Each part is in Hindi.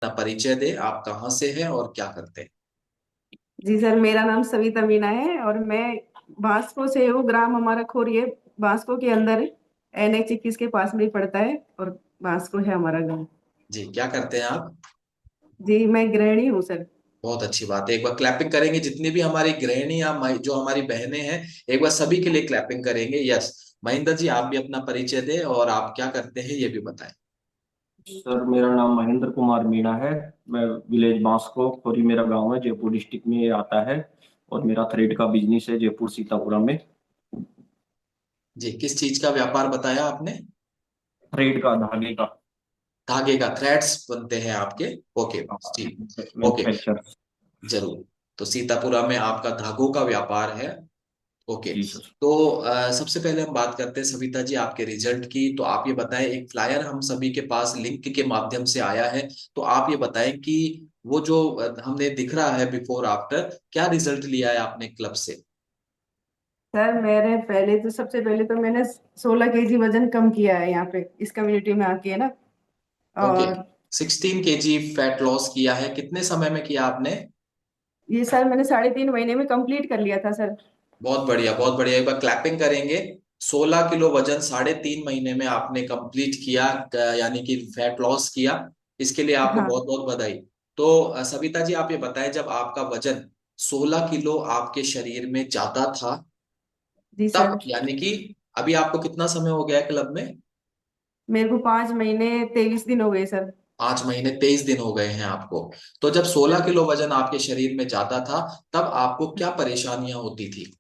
अपना परिचय दे, आप कहाँ से हैं और क्या करते हैं। जी सर, मेरा नाम सविता मीना है और मैं भास्को से हूँ। ग्राम हमारा खोरिए भास्को के अंदर NH 21 के पास में ही पड़ता है और भास्को है हमारा गाँव। जी, क्या करते हैं आप। जी, मैं गृहिणी हूँ सर। बहुत अच्छी बात है। एक बार क्लैपिंग करेंगे, जितनी भी हमारी गृहिणी या जो हमारी बहनें हैं, एक बार सभी के लिए क्लैपिंग करेंगे। यस। महेंद्र जी, आप भी अपना परिचय दें और आप क्या करते हैं ये भी बताएं। सर, मेरा नाम महेंद्र कुमार मीणा है। मैं विलेज बांसको खोरी मेरा गांव है, जयपुर डिस्ट्रिक्ट में ये आता है। और मेरा थ्रेड का बिजनेस है जयपुर सीतापुरा में। जी, किस चीज का व्यापार बताया आपने। थ्रेड का, धागे का। धागे का, थ्रेड्स बनते हैं आपके। ओके। जी। ओके। मैन्युफैक्चर। जरूर। तो सीतापुरा में आपका धागों का व्यापार है। ओके। जी सर। तो सबसे पहले हम बात करते हैं सविता जी आपके रिजल्ट की। तो आप ये बताएं, एक फ्लायर हम सभी के पास लिंक के माध्यम से आया है। तो आप ये बताएं कि वो जो हमने दिख रहा है बिफोर आफ्टर, क्या रिजल्ट लिया है आपने क्लब से। सर, मेरे पहले तो सबसे पहले तो मैंने 16 kg वजन कम किया है यहाँ पे इस कम्युनिटी में आके, है ना। ओके। और 16 kg फैट लॉस किया है, कितने समय में किया आपने। ये सर मैंने 3.5 महीने में कंप्लीट कर लिया था सर। बहुत बढ़िया, बहुत बढ़िया। एक बार क्लैपिंग करेंगे। 16 किलो वजन 3.5 महीने में आपने कंप्लीट किया, यानी कि फैट लॉस किया। इसके लिए आपको हाँ बहुत बहुत बधाई। तो सविता जी, आप ये बताएं, जब आपका वजन 16 किलो आपके शरीर में जाता था, जी तब सर। यानी कि अभी आपको कितना समय हो गया है क्लब में। मेरे को 5 महीने 23 दिन हो गए सर। 5 महीने 23 दिन हो गए हैं आपको। तो जब 16 किलो वजन आपके शरीर में जाता था, तब आपको क्या परेशानियां होती थी।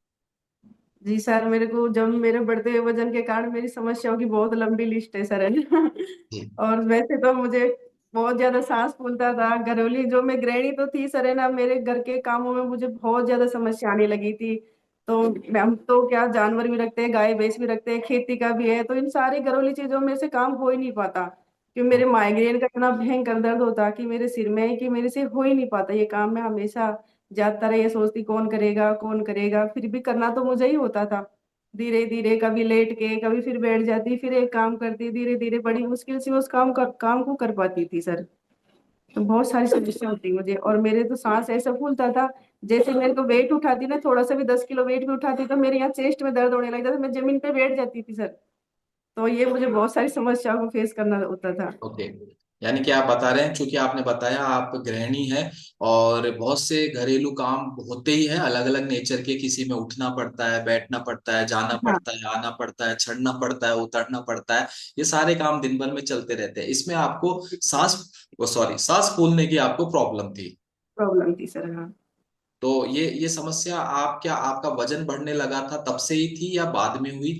जी सर, मेरे को जब मेरे बढ़ते हुए वजन के कारण मेरी समस्याओं की बहुत लंबी लिस्ट है सर। जी। और वैसे तो मुझे बहुत ज्यादा सांस फूलता था। घरेलू जो मैं गृहिणी तो थी सर, है ना, मेरे घर के कामों में मुझे बहुत ज्यादा समस्या आने लगी थी। तो हम तो क्या जानवर भी रखते हैं, गाय भैंस भी रखते हैं, खेती का भी है, तो इन सारी घरेलू चीजों में से काम हो ही नहीं पाता। कि मेरे माइग्रेन का इतना भयंकर दर्द होता कि मेरे सिर में, कि मेरे से हो ही नहीं पाता ये काम। मैं हमेशा ज्यादातर ये सोचती कौन करेगा कौन करेगा, फिर भी करना तो मुझे ही होता था। धीरे धीरे कभी लेट के कभी फिर बैठ जाती, फिर एक काम करती, धीरे धीरे बड़ी मुश्किल से उस काम को कर पाती थी सर। तो बहुत सारी समस्या होती मुझे, और मेरे तो सांस ऐसा फूलता था। जैसे मेरे को वेट उठाती ना, थोड़ा सा भी 10 किलो वेट भी उठाती तो मेरे यहाँ चेस्ट में दर्द होने लग जाता, मैं जमीन पे बैठ जाती थी सर। तो ये मुझे बहुत सारी समस्याओं को फेस करना होता था। ओके। यानी कि आप बता रहे हैं, क्योंकि आपने बताया आप गृहिणी हैं और बहुत से घरेलू काम होते ही हैं, अलग अलग नेचर के। किसी में उठना पड़ता है, बैठना पड़ता है, जाना हाँ, पड़ता है, आना पड़ता है, चढ़ना पड़ता है, उतरना पड़ता है। ये सारे काम दिन भर में चलते रहते हैं। इसमें आपको सांस, वो सॉरी, सांस फूलने की आपको प्रॉब्लम थी। प्रॉब्लम थी सर, हाँ। तो ये समस्या आप क्या, आपका वजन बढ़ने लगा था तब से ही थी या बाद में हुई।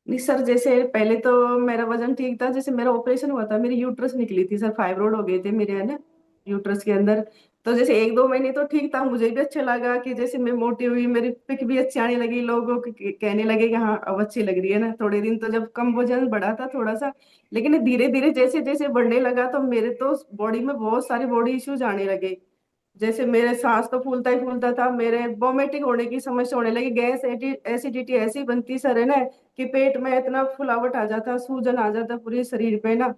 नहीं सर, जैसे पहले तो मेरा वजन ठीक था। जैसे मेरा ऑपरेशन हुआ था, मेरी यूट्रस निकली थी सर, फाइब्रोड हो गए थे मेरे, है ना, यूट्रस के अंदर। तो जैसे 1-2 महीने तो ठीक था, मुझे भी अच्छा लगा कि जैसे मैं मोटी हुई, मेरी पिक भी अच्छी आने लगी, लोगों के कहने लगे कि हाँ अब अच्छी लग रही है ना। थोड़े दिन तो जब कम वजन बढ़ा था थोड़ा सा, लेकिन धीरे धीरे जैसे जैसे बढ़ने लगा तो मेरे तो बॉडी में बहुत सारे बॉडी इश्यूज आने लगे। जैसे मेरे सांस तो फूलता ही फूलता था, मेरे वोमिटिंग होने की समस्या होने लगी, गैस एसिडिटी ऐसी बनती सर, है ना, कि पेट में इतना फुलावट आ जाता, सूजन आ जाता पूरे शरीर पे ना।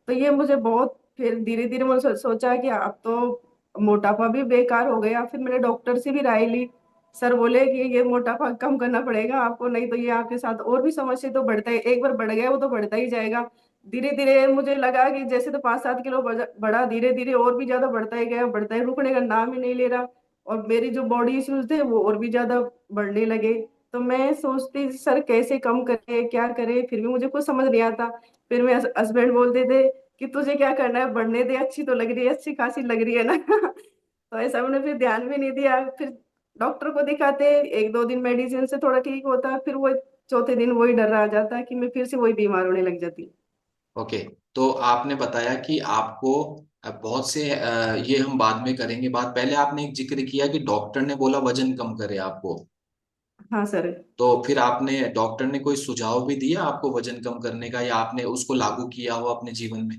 तो ये मुझे बहुत, फिर धीरे धीरे मैंने सोचा कि अब तो मोटापा भी बेकार हो गया। फिर मैंने डॉक्टर से भी राय ली। सर बोले कि ये मोटापा कम करना पड़ेगा आपको, नहीं तो ये आपके साथ और भी समस्या तो बढ़ता है, एक बार बढ़ गया वो तो बढ़ता ही जाएगा। धीरे धीरे मुझे लगा कि जैसे तो 5-7 किलो बढ़ा, धीरे धीरे और भी ज्यादा बढ़ता ही गया, बढ़ता ही, रुकने का नाम ही नहीं ले रहा। और मेरी जो बॉडी इश्यूज थे वो और भी ज्यादा बढ़ने लगे। तो मैं सोचती सर कैसे कम करे क्या करे, फिर भी मुझे कुछ समझ नहीं आता। फिर मेरे हस्बैंड बोलते थे कि तुझे क्या करना है, बढ़ने दे, अच्छी तो लग रही है, अच्छी खासी लग रही है ना। तो ऐसा मैंने फिर ध्यान भी नहीं दिया। फिर डॉक्टर को दिखाते, 1-2 दिन मेडिसिन से थोड़ा ठीक होता, फिर वो चौथे दिन वही डर आ जाता कि मैं फिर से वही बीमार होने लग जाती। ओके। तो आपने बताया कि आपको बहुत से ये हम बाद में करेंगे बात। पहले आपने एक जिक्र किया कि डॉक्टर ने बोला वजन कम करे आपको। हाँ सर। तो फिर आपने, डॉक्टर ने कोई सुझाव भी दिया आपको वजन कम करने का, या आपने उसको लागू किया हो अपने जीवन में।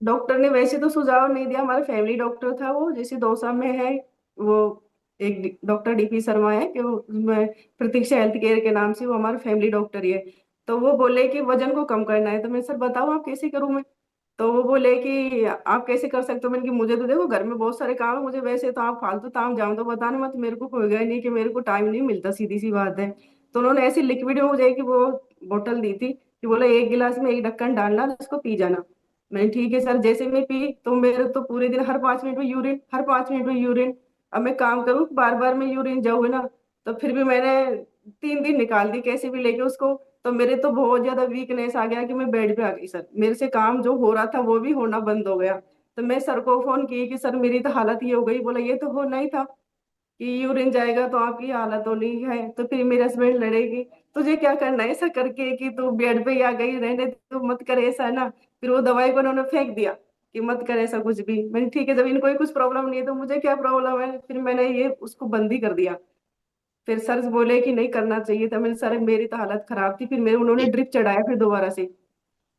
डॉक्टर ने वैसे तो सुझाव नहीं दिया, हमारा फैमिली डॉक्टर था वो, जैसे दौसा में है वो, एक डॉक्टर DP शर्मा है कि वो उसमें प्रतीक्षा हेल्थ केयर के नाम से, वो हमारा फैमिली डॉक्टर ही है। तो वो बोले कि वजन को कम करना है। तो मैं सर बताओ आप कैसे करूँ मैं। तो वो बोले कि आप कैसे कर सकते हो। मैंने कि मुझे तो देखो घर में बहुत सारे काम है, मुझे वैसे तो आप फालतू ताम जाम तो बताने मत, मेरे को होगा ही नहीं कि मेरे को टाइम नहीं मिलता, सीधी सी बात है। तो उन्होंने ऐसी लिक्विड में मुझे कि वो बोतल दी थी कि बोला एक गिलास में एक ढक्कन डालना, उसको पी जाना। मैंने ठीक है सर। जैसे मैं पी तो मेरे तो पूरे दिन हर 5 मिनट में यूरिन, हर 5 मिनट में यूरिन। अब मैं काम करूँ बार बार मैं यूरिन जाऊँ ना, तो फिर भी मैंने 3 दिन निकाल दी कैसे भी लेके उसको। तो मेरे तो बहुत ज्यादा वीकनेस आ गया कि मैं बेड पे आ गई सर, मेरे से काम जो हो रहा था वो भी होना बंद हो गया। तो मैं सर को फोन की कि सर मेरी तो हालत ये हो गई। बोला ये तो होना ही था कि यूरिन जाएगा तो आपकी हालत होनी है। तो फिर मेरे हस्बैंड लड़ेगी, तुझे क्या करना है ऐसा करके कि तू बेड पे ही आ गई, रहने दे, तू मत करे ऐसा ना। फिर वो दवाई को उन्होंने फेंक दिया कि मत कर ऐसा कुछ भी। मैंने ठीक है, जब इनको ही कुछ प्रॉब्लम नहीं है तो मुझे क्या प्रॉब्लम है। फिर मैंने ये उसको बंद ही कर दिया। फिर सर बोले कि नहीं करना चाहिए था। मैंने सर मेरी तो हालत खराब थी, फिर मेरे उन्होंने ड्रिप चढ़ाया फिर दोबारा से।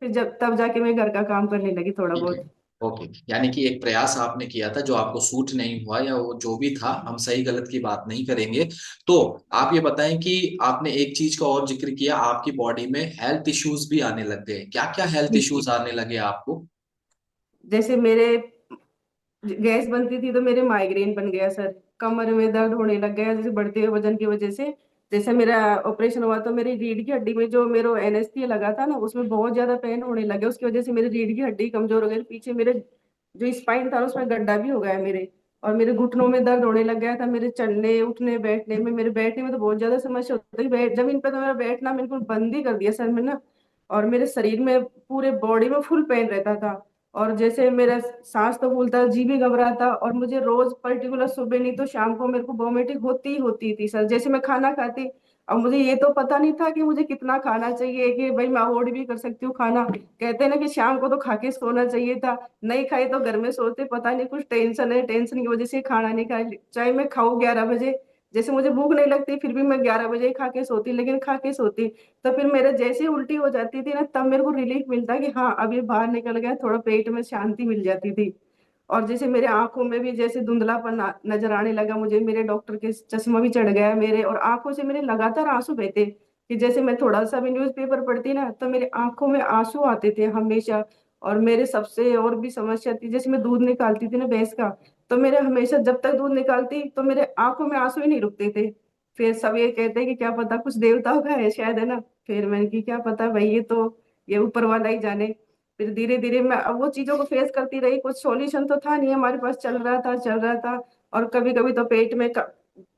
फिर जब तब जाके मैं घर का काम करने लगी थोड़ा ठीक है। बहुत। ओके, यानी कि एक प्रयास आपने किया था जो आपको सूट नहीं हुआ, या वो जो भी था, हम सही गलत की बात नहीं करेंगे। तो आप ये बताएं कि आपने एक चीज का और जिक्र किया, आपकी बॉडी में हेल्थ इश्यूज भी आने लग गए, क्या क्या हेल्थ इश्यूज आने लगे आपको? जैसे मेरे गैस बनती थी तो मेरे माइग्रेन बन गया सर। कमर में दर्द होने लग गया जैसे बढ़ते हुए वजन की वजह से। जैसे मेरा ऑपरेशन हुआ तो मेरी रीढ़ की हड्डी में जो मेरा एनेस्थीसिया लगा था ना, उसमें बहुत ज्यादा पेन होने लगे। उसकी वजह से मेरी रीढ़ की हड्डी कमजोर हो गई, पीछे मेरे जो स्पाइन था उसमें गड्ढा भी हो गया मेरे। और मेरे घुटनों में दर्द होने लग गया था, मेरे चलने उठने बैठने में, मेरे बैठने में तो बहुत ज्यादा समस्या होती थी। जमीन पे तो मेरा बैठना बिल्कुल बंद ही कर दिया सर मैंने ना। और मेरे शरीर में पूरे बॉडी में फुल पेन रहता था। और जैसे मेरा सांस तो फूलता, जी भी घबराता, और मुझे रोज पर्टिकुलर सुबह नहीं तो शाम को मेरे को वोमिटिंग होती ही होती थी सर। जैसे मैं खाना खाती, अब मुझे ये तो पता नहीं था कि मुझे कितना खाना चाहिए, कि भाई मैं अवॉइड भी कर सकती हूँ खाना। कहते हैं ना कि शाम को तो खा के सोना चाहिए था, नहीं खाई तो घर में सोते पता नहीं कुछ टेंशन है, टेंशन की वजह से खाना नहीं खाई। चाहे मैं खाऊं 11 बजे, जैसे मुझे भूख नहीं लगती फिर भी मैं 11 बजे ही खा के सोती, लेकिन खा के सोती। तो फिर मेरे जैसे ही उल्टी हो जाती थी ना, तब मेरे को रिलीफ मिलता कि हाँ अब ये बाहर निकल गया, थोड़ा पेट में शांति मिल जाती थी। और जैसे मेरे आंखों में भी जैसे धुंधलापन नजर आने लगा मुझे, मेरे डॉक्टर के चश्मा भी चढ़ गया मेरे, और आंखों से मेरे लगातार आंसू बहते कि जैसे मैं थोड़ा सा भी न्यूज़पेपर पढ़ती ना तो मेरे आंखों में आंसू आते थे हमेशा। और मेरे सबसे और भी समस्या थी, जैसे मैं दूध निकालती थी ना भैंस का, तो मेरे हमेशा जब तक दूध निकालती तो मेरे आंखों में आंसू ही नहीं रुकते थे। फिर सब ये कहते हैं कि क्या पता कुछ देवताओं का है शायद, है ना। फिर मैंने की क्या पता भाई, ये ऊपर वाला ही जाने। फिर धीरे धीरे मैं अब वो चीजों को फेस करती रही, कुछ सॉल्यूशन तो था नहीं हमारे पास, चल रहा था चल रहा था। और कभी कभी तो पेट में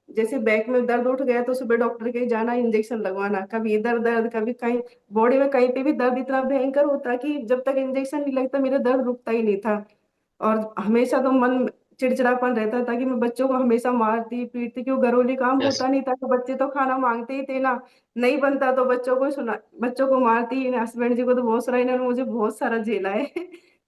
जैसे बैक में दर्द उठ गया तो सुबह डॉक्टर के जाना, इंजेक्शन लगवाना, कभी इधर दर्द कभी कहीं, बॉडी में कहीं पे भी दर्द इतना भयंकर होता कि जब तक इंजेक्शन नहीं लगता मेरा दर्द रुकता ही नहीं था। और हमेशा तो मन चिड़चिड़ापन रहता था कि मैं बच्चों को हमेशा मारती पीटती, क्यों घरेलू काम यस। होता नहीं था तो बच्चे तो खाना मांगते ही थे ना। नहीं बनता तो बच्चों को सुना, बच्चों को मारती ही, हस्बैंड जी को तो बहुत सारा, इन्होंने मुझे बहुत सारा झेला है।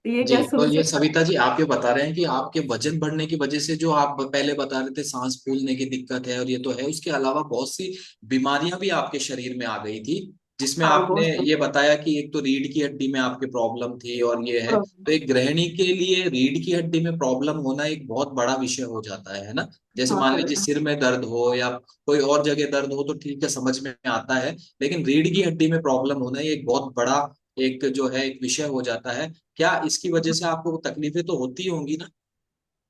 तो ये जी, क्या तो शुरू से ये सविता जी आप ये बता रहे हैं कि आपके वजन बढ़ने की वजह से, जो आप पहले बता रहे थे सांस फूलने की दिक्कत है, और ये तो है, उसके अलावा बहुत सी बीमारियां भी आपके शरीर में आ गई थी, जिसमें हाँ आपने बहुत सारा ये बताया कि एक तो रीढ़ की हड्डी में आपकी प्रॉब्लम थी, और ये है, प्रॉब्लम। तो एक गृहिणी के लिए रीढ़ की हड्डी में प्रॉब्लम होना एक बहुत बड़ा विषय हो जाता है ना। जैसे हाँ मान सर। लीजिए सिर में दर्द हो या कोई और जगह दर्द हो तो ठीक है, समझ में आता है, लेकिन रीढ़ की हड्डी में प्रॉब्लम होना ये एक बहुत बड़ा एक जो है एक विषय हो जाता है। क्या इसकी वजह से आपको तकलीफें तो होती होंगी ना?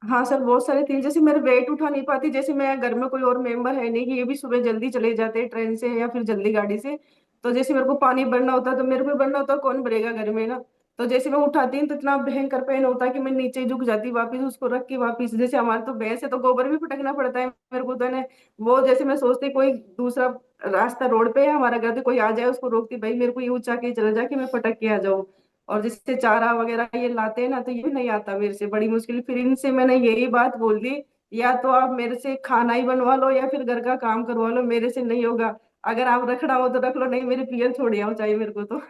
हाँ सर बहुत सारे थे, जैसे मेरे वेट उठा नहीं पाती, जैसे मैं घर में कोई और मेंबर है नहीं कि ये भी सुबह जल्दी चले जाते हैं ट्रेन से या फिर जल्दी गाड़ी से। तो जैसे मेरे को पानी भरना होता तो मेरे को भरना होता, कौन भरेगा घर में ना। तो जैसे मैं उठाती हूँ तो इतना भयंकर पेन होता है कि मैं नीचे झुक जाती वापिस उसको रख के वापिस। जैसे हमारे तो भैंस है तो गोबर भी फटकना पड़ता है मेरे को तो ना। वो जैसे मैं सोचती कोई दूसरा रास्ता रोड पे है हमारा घर, तो कोई आ जाए उसको रोकती, भाई मेरे को ये ऊंचा के चला जा कि मैं फटक के आ जाऊँ। और जिससे चारा वगैरह ये लाते हैं ना तो ये नहीं आता मेरे से, बड़ी मुश्किल। फिर इनसे मैंने यही बात बोल दी, या तो आप मेरे से खाना ही बनवा लो या फिर घर का काम करवा लो, मेरे से नहीं होगा। अगर आप रखना हो तो रख लो, नहीं मेरे पियर छोड़ आओ चाहे मेरे को तो।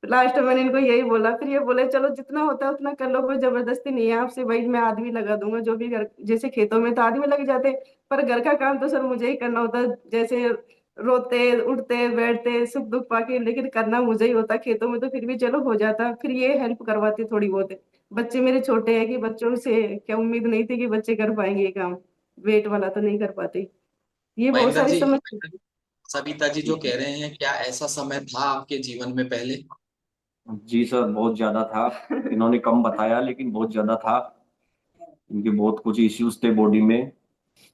लास्ट में मैंने इनको यही बोला, फिर ये बोले चलो जितना होता है उतना कर लो, कोई जबरदस्ती नहीं है आपसे, भाई मैं आदमी लगा दूंगा जो भी घर, जैसे खेतों में तो आदमी लग जाते, पर घर का काम तो सर मुझे ही करना होता है। जैसे रोते उठते बैठते सुख दुख पाके, लेकिन करना मुझे ही होता खेतों में, तो फिर भी चलो हो जाता, फिर ये हेल्प करवाती थोड़ी बहुत। बच्चे मेरे छोटे हैं कि बच्चों से क्या उम्मीद नहीं थी कि बच्चे कर पाएंगे ये काम, वेट वाला तो नहीं कर पाते। ये बहुत महेंद्र सारी जी, समस्या। सविता जी जो कह रहे हैं, क्या ऐसा समय था आपके जीवन में पहले? जी सर, बहुत ज्यादा था। इन्होंने कम बताया लेकिन बहुत ज्यादा था। इनके बहुत कुछ इश्यूज थे बॉडी में।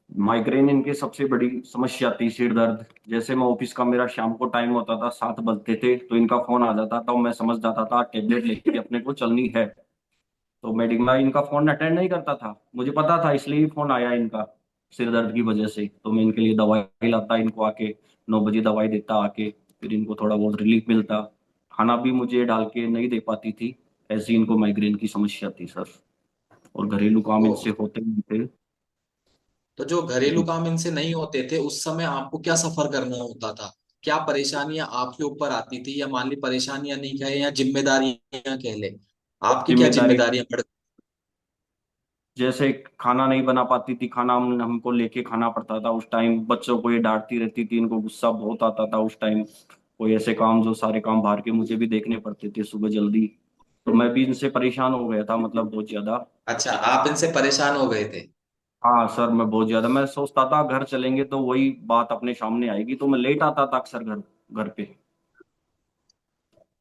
माइग्रेन इनके सबसे बड़ी समस्या थी, सिर दर्द। जैसे मैं ऑफिस का, मेरा शाम को टाइम होता था, 7 बजते थे, तो इनका फोन आ जाता था, मैं समझ जाता था टेबलेट लेके अपने को चलनी है। तो मैं इनका फोन अटेंड नहीं करता था, मुझे पता था, इसलिए ही फोन आया इनका, सिर दर्द की वजह से। तो मैं इनके लिए दवाई लाता इनको आके, 9 बजे दवाई देता आके, फिर इनको थोड़ा बहुत रिलीफ मिलता। खाना भी मुझे डाल के नहीं दे पाती थी, ऐसी इनको माइग्रेन की समस्या थी सर। और घरेलू काम तो इनसे होते नहीं थे। तो जो घरेलू जी। काम इनसे नहीं होते थे उस समय आपको क्या सफर करना होता था? क्या परेशानियां आपके ऊपर आती थी, या मान ली परेशानियां नहीं कहे या जिम्मेदारियां कह ले, आपकी क्या जिम्मेदारी, जिम्मेदारियां पड़? जैसे खाना नहीं बना पाती थी, खाना हमको लेके खाना पड़ता था उस टाइम। बच्चों को ये डांटती रहती थी, इनको गुस्सा बहुत आता था उस टाइम। कोई ऐसे काम, जो सारे काम बाहर के मुझे भी देखने पड़ते थे सुबह जल्दी। तो मैं भी इनसे परेशान हो गया था, मतलब बहुत ज्यादा। अच्छा, आप इनसे परेशान हो गए थे। हाँ सर, मैं बहुत ज्यादा, मैं सोचता था घर चलेंगे तो वही बात अपने सामने आएगी, तो मैं लेट आता था अक्सर घर घर पे,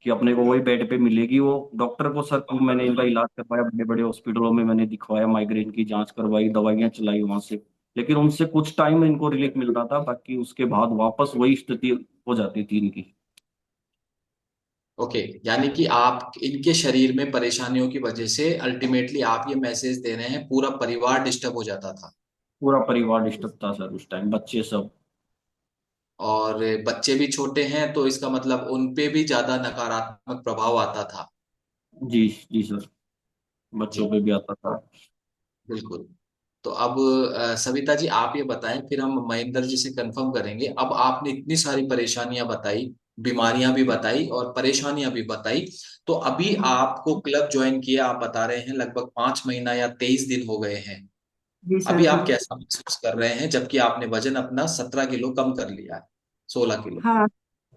कि अपने को वही बेड पे मिलेगी वो। डॉक्टर को सर खूब मैंने इनका इलाज करवाया, बड़े बड़े हॉस्पिटलों में मैंने दिखवाया, माइग्रेन की जांच करवाई, दवाइयां चलाई वहां से। लेकिन उनसे कुछ टाइम इनको रिलीफ मिलता था, बाकी उसके बाद वापस वही स्थिति हो जाती थी इनकी। ओके, यानी कि आप इनके शरीर में परेशानियों की वजह से अल्टीमेटली आप ये मैसेज दे रहे हैं पूरा परिवार डिस्टर्ब हो जाता था। पूरा परिवार डिस्टर्ब था सर उस टाइम, बच्चे सब। और बच्चे भी छोटे हैं तो इसका मतलब उन पे भी ज्यादा नकारात्मक प्रभाव आता था। जी। जी सर, बच्चों जी पे भी आता था। बिल्कुल। तो अब सविता जी आप ये बताएं, फिर हम महेंद्र जी से कंफर्म करेंगे। अब आपने इतनी सारी परेशानियां बताई, बीमारियां भी बताई और परेशानियां भी बताई, तो अभी आपको क्लब ज्वाइन किया आप बता रहे हैं लगभग 5 महीना या 23 दिन हो गए हैं। जी सर अभी जी। आप कैसा महसूस कर रहे हैं जबकि आपने वजन अपना 17 किलो कम कर लिया है, 16 किलो? हाँ,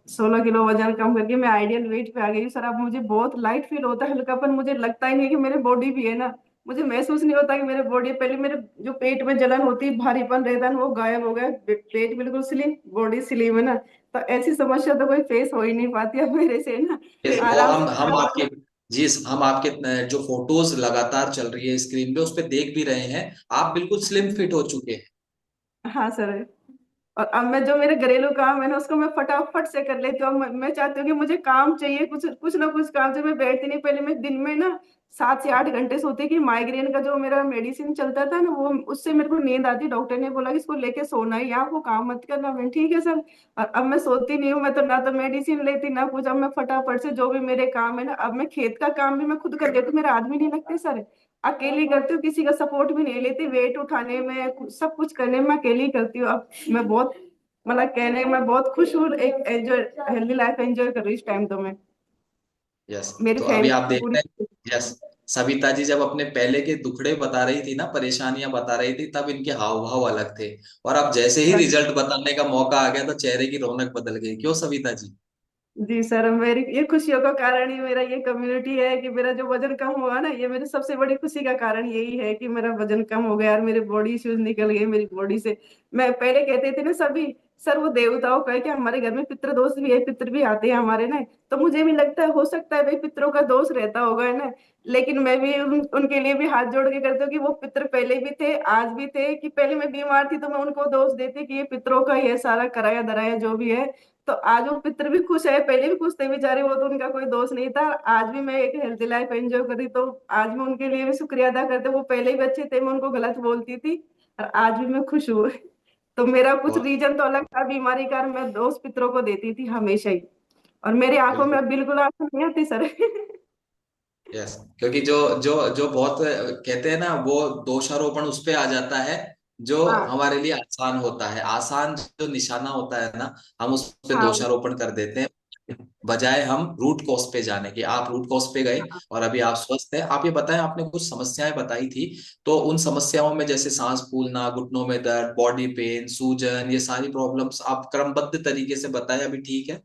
16 किलो वजन कम करके मैं आइडियल वेट पे आ गई हूँ सर। अब मुझे बहुत लाइट फील होता है, हल्कापन। मुझे लगता ही नहीं है कि मेरे बॉडी भी है ना। मुझे महसूस नहीं होता कि मेरे बॉडी, पहले मेरे जो पेट में जलन होती, भारीपन रहता है ना, वो गायब हो गया। पेट बिल्कुल स्लिम, बॉडी स्लिम है ना। तो ऐसी समस्या तो कोई फेस हो ही नहीं पाती अब मेरे से ना। और आराम से हम आपके, जी हम आपके जो फोटोज लगातार चल रही है स्क्रीन पे उस पे देख भी रहे हैं, आप बिल्कुल स्लिम फिट हो चुके हैं। हाँ सर। और अब मैं जो मेरे घरेलू काम है ना, उसको मैं फटाफट से कर लेती हूँ। अब मैं चाहती हूँ कि मुझे काम चाहिए, कुछ कुछ ना कुछ काम चाहिए। मैं बैठती नहीं। पहले मैं दिन में ना 7 से 8 घंटे सोती, कि माइग्रेन का जो मेरा मेडिसिन चलता था ना, वो उससे मेरे को नींद आती। डॉक्टर ने बोला कि इसको लेके सोना ही, आप वो काम मत करना। मैं ठीक है सर। और अब मैं सोती नहीं हूँ। मैं तो ना तो मेडिसिन लेती ना कुछ। अब मैं फटाफट से जो भी मेरे काम है ना, अब मैं खेत का काम भी मैं खुद कर लेती हूँ। मेरा आदमी नहीं लगते सर, अकेली करती हूँ। किसी का सपोर्ट भी नहीं लेती। वेट उठाने में, सब कुछ करने में अकेली करती हूँ अब। मैं बहुत, मतलब कहने मैं बहुत खुश हूँ। एक एंजॉय, हेल्दी लाइफ एंजॉय कर रही हूँ इस टाइम तो मैं। यस, मेरी तो अभी आप फैमिली देख पूरी। रहे हैं। यस, सविता जी जब अपने पहले के दुखड़े बता रही थी ना, परेशानियां बता रही थी, तब इनके हाव भाव अलग थे। और अब जैसे ही रिजल्ट बताने का मौका आ गया तो चेहरे की रौनक बदल गई, क्यों सविता जी? जी सर, मेरी ये खुशियों का कारण ही मेरा ये कम्युनिटी है, कि मेरा जो वजन कम हुआ ना, ये मेरी सबसे बड़ी खुशी का कारण यही है कि मेरा वजन कम हो गया और मेरे बॉडी इश्यूज निकल गए मेरी बॉडी से। मैं पहले कहते थे ना सभी, सर वो देवताओं का है कि हमारे घर में पितृ दोष भी है, पितृ भी आते हैं हमारे ना। तो मुझे भी लगता है, हो सकता है भाई पितरों का दोष रहता होगा है ना। लेकिन मैं भी उनके लिए भी हाथ जोड़ के करती हूँ कि वो पितृ पहले भी थे, आज भी थे। कि पहले मैं बीमार थी तो मैं उनको दोष देती कि ये पितरों का ही है, सारा कराया धराया जो भी है। तो आज वो पितर भी खुश है, पहले भी खुश थे बेचारे, वो तो उनका कोई दोष नहीं था। आज भी मैं एक हेल्थी लाइफ एंजॉय करी, तो आज मैं उनके लिए भी शुक्रिया अदा करते। वो पहले भी अच्छे थे, मैं उनको गलत बोलती थी, और आज भी मैं खुश हूँ। तो मेरा कुछ बहुत रीजन तो अलग था बीमारी का, और मैं दोष पितरों को देती थी हमेशा ही। और मेरी आंखों में बिल्कुल। अब बिल्कुल आंसू नहीं आती सर। यस, क्योंकि जो जो जो बहुत कहते हैं ना, वो दोषारोपण उस पे आ जाता है जो हाँ हमारे लिए आसान होता है। आसान जो निशाना होता है ना, हम उस पे हाँ दोषारोपण कर देते हैं, बजाय हम रूट कॉज पे जाने के। आप रूट कॉज पे गए और अभी आप स्वस्थ हैं। आप ये बताएं, आपने कुछ समस्याएं बताई थी, तो उन समस्याओं में जैसे सांस फूलना, घुटनों में दर्द, बॉडी पेन, सूजन, ये सारी प्रॉब्लम्स आप क्रमबद्ध तरीके से बताएं, अभी ठीक है?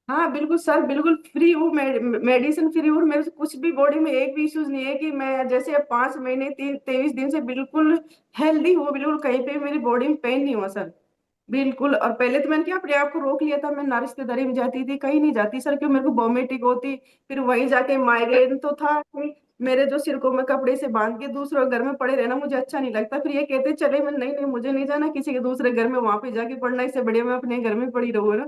हाँ बिल्कुल सर, बिल्कुल फ्री हूँ। मेडिसिन फ्री हूँ। मेरे से कुछ भी बॉडी में एक भी इश्यूज नहीं है। कि मैं जैसे अब 5 महीने 23 दिन से बिल्कुल हेल्दी हूँ। बिल्कुल कहीं पे भी मेरी बॉडी में पेन नहीं हुआ सर। बिल्कुल। और पहले तो मैंने क्या अपने आप को रोक लिया था, मैं ना रिश्तेदारी में जाती थी, कहीं नहीं जाती सर, क्यों, मेरे को वोमिटिंग होती। फिर वहीं जाके माइग्रेन तो था कि मेरे जो सिर को मैं कपड़े से बांध के दूसरों के घर में पड़े रहना मुझे अच्छा नहीं लगता। फिर ये कहते चले, मैं नहीं नहीं मुझे नहीं जाना किसी के दूसरे घर में, वहां पे जाके पढ़ना, इससे बढ़िया मैं अपने घर में पड़ी रहूँ ना।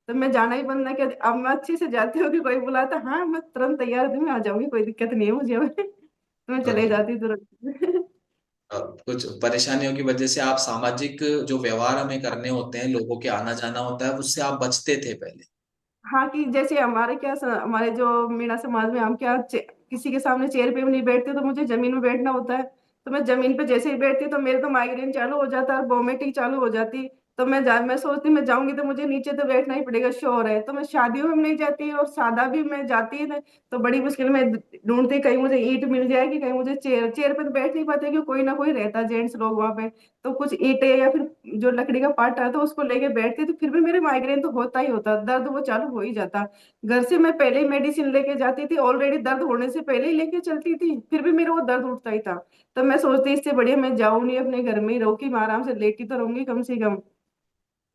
तो मैं जाना ही बंद ना किया। अब मैं अच्छे से जाती हूँ कि कोई बुलाता, हाँ मैं तुरंत तैयार हूँ, मैं आ जाऊंगी, कोई दिक्कत नहीं है मुझे अब। तो मैं चले ओके। जाती तुरंत। कुछ परेशानियों की वजह से आप सामाजिक जो व्यवहार हमें करने होते हैं, लोगों के आना जाना होता है, उससे आप बचते थे पहले। हाँ, कि जैसे हमारे क्या हमारे जो मीणा समाज में हम क्या किसी के सामने चेयर पे भी नहीं बैठते, तो मुझे जमीन में बैठना होता है। तो मैं जमीन पे जैसे ही बैठती तो मेरे तो माइग्रेन चालू हो जाता और वोमिटिंग चालू हो जाती। तो मैं सोचती मैं जाऊंगी तो मुझे नीचे तो बैठना ही पड़ेगा, श्योर है। तो मैं शादियों में नहीं जाती, और सादा भी मैं जाती ना, तो बड़ी मुश्किल में ढूंढती, कहीं मुझे ईंट मिल जाएगी, कहीं मुझे चेयर, चेयर पे तो बैठ नहीं पाते क्योंकि कोई ना कोई रहता, जेंट्स लोग वहां पे। तो कुछ ईंटें या फिर जो लकड़ी का पाटा है तो उसको लेके बैठती, तो फिर भी मेरे माइग्रेन तो होता ही होता, दर्द वो चालू हो ही जाता। घर से मैं पहले ही मेडिसिन लेके जाती थी, ऑलरेडी दर्द होने से पहले ही लेके चलती थी, फिर भी मेरा वो दर्द उठता ही था। तब मैं सोचती इससे बढ़िया मैं जाऊं नहीं, अपने घर में ही रहूं कि मैं आराम से लेटी तो रहूंगी कम से कम।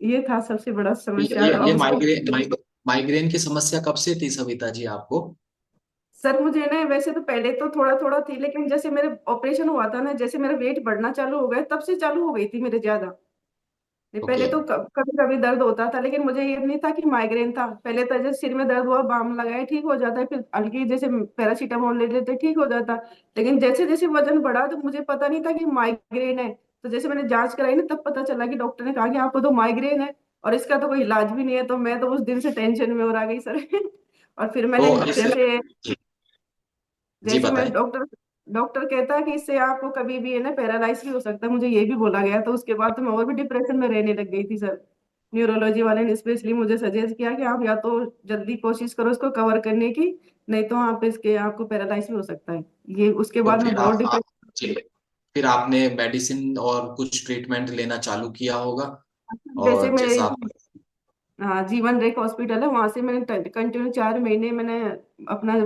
ये था सबसे बड़ा समस्या ये अब उसको। माइग्रेन की समस्या कब से थी सविता जी आपको? सर मुझे ना वैसे तो पहले तो थोड़ा थोड़ा थी, लेकिन जैसे मेरे ऑपरेशन हुआ था ना, जैसे मेरा वेट बढ़ना चालू हो गया तब से चालू हो गई थी मेरे ज्यादा। नहीं, पहले ओके। तो कभी कभी दर्द होता था, लेकिन मुझे ये नहीं था कि माइग्रेन था। पहले तो जैसे सिर में दर्द हुआ, बाम लगाए ठीक हो जाता है, फिर हल्की जैसे पैरासीटामोल ले लेते ठीक हो जाता। लेकिन जैसे जैसे वजन बढ़ा तो मुझे पता नहीं था कि माइग्रेन है। तो जैसे मैंने जांच कराई ना, तब पता चला कि डॉक्टर ने कहा कि आपको तो माइग्रेन है और इसका तो कोई इलाज भी नहीं है। तो मैं तो उस दिन से टेंशन में और आ गई सर। और फिर तो मैंने इस जैसे जी, जी जैसे मैं बताएं। डॉक्टर डॉक्टर कहता है कि इससे आपको कभी भी है ना पैरालाइज भी हो सकता है, मुझे ये भी बोला गया। तो उसके बाद तो मैं और भी डिप्रेशन में रहने लग गई थी सर। न्यूरोलॉजी वाले ने स्पेशली मुझे सजेस्ट किया कि आप या तो जल्दी कोशिश करो इसको कवर करने की, नहीं तो आप इसके आपको पैरालाइज भी हो सकता है। ये उसके तो बाद मैं फिर बहुत आप डिप्रेशन। जी, फिर आपने मेडिसिन और कुछ ट्रीटमेंट लेना चालू किया होगा। जैसे और मैं, जैसा आप हाँ, जीवन रेखा हॉस्पिटल है, वहां से मैंने कंटिन्यू 4 महीने मैंने अपना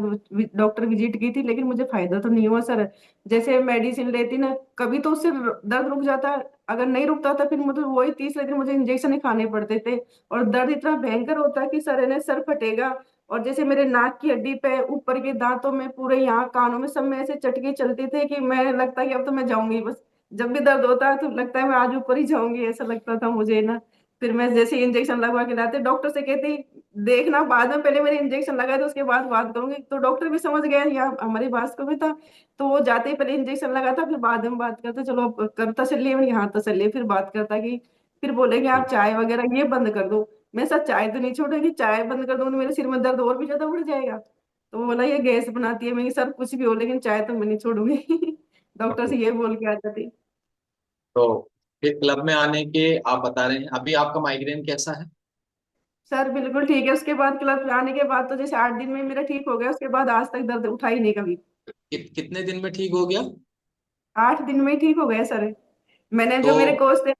डॉक्टर विजिट की थी, लेकिन मुझे फायदा तो नहीं हुआ सर। जैसे मेडिसिन लेती ना, कभी तो उससे दर्द रुक जाता, अगर नहीं रुकता था फिर मुझे वही तीसरे दिन मुझे इंजेक्शन ही खाने पड़ते थे। और दर्द इतना भयंकर होता है कि सर ने सर फटेगा। और जैसे मेरे नाक की हड्डी पे ऊपर के दांतों में पूरे यहाँ कानों में सब में ऐसे चटके चलते थे कि मैं लगता है कि अब तो मैं जाऊंगी बस। जब भी दर्द होता है तो लगता है मैं आज ऊपर ही जाऊंगी, ऐसा लगता था मुझे ना। फिर मैं जैसे इंजेक्शन लगवा के लाते, डॉक्टर से कहते देखना बाद में, पहले मेरे इंजेक्शन लगाए तो उसके बाद बात करूंगी। तो डॉक्टर भी समझ गया, यहाँ हमारी बात को भी था। तो वो जाते ही पहले इंजेक्शन लगाता, फिर बाद में बात करता, चलो अब कर तसल्ली है, यहाँ तसल्ली है। फिर बात करता कि फिर बोले कि आप चाय वगैरह ये बंद कर दो। मैं सर चाय तो नहीं छोड़ेगी, चाय बंद कर दूंगी तो मेरे सिर में दर्द और भी ज्यादा बढ़ जाएगा। तो वो बोला ये गैस बनाती है। मैं सर कुछ भी हो लेकिन चाय तो मैं नहीं छोड़ूंगी। डॉक्टर से ये बोल के आ जाती। तो फिर क्लब में आने के आप बता रहे हैं, अभी आपका माइग्रेन कैसा है? सर बिल्कुल ठीक है। उसके बाद क्लब आने के बाद तो जैसे 8 दिन में मेरा ठीक हो गया, उसके बाद आज तक दर्द उठा ही नहीं कभी। कितने दिन में ठीक हो गया? 8 दिन में ही ठीक हो गया सर। मैंने तो जो मेरे कोच थे,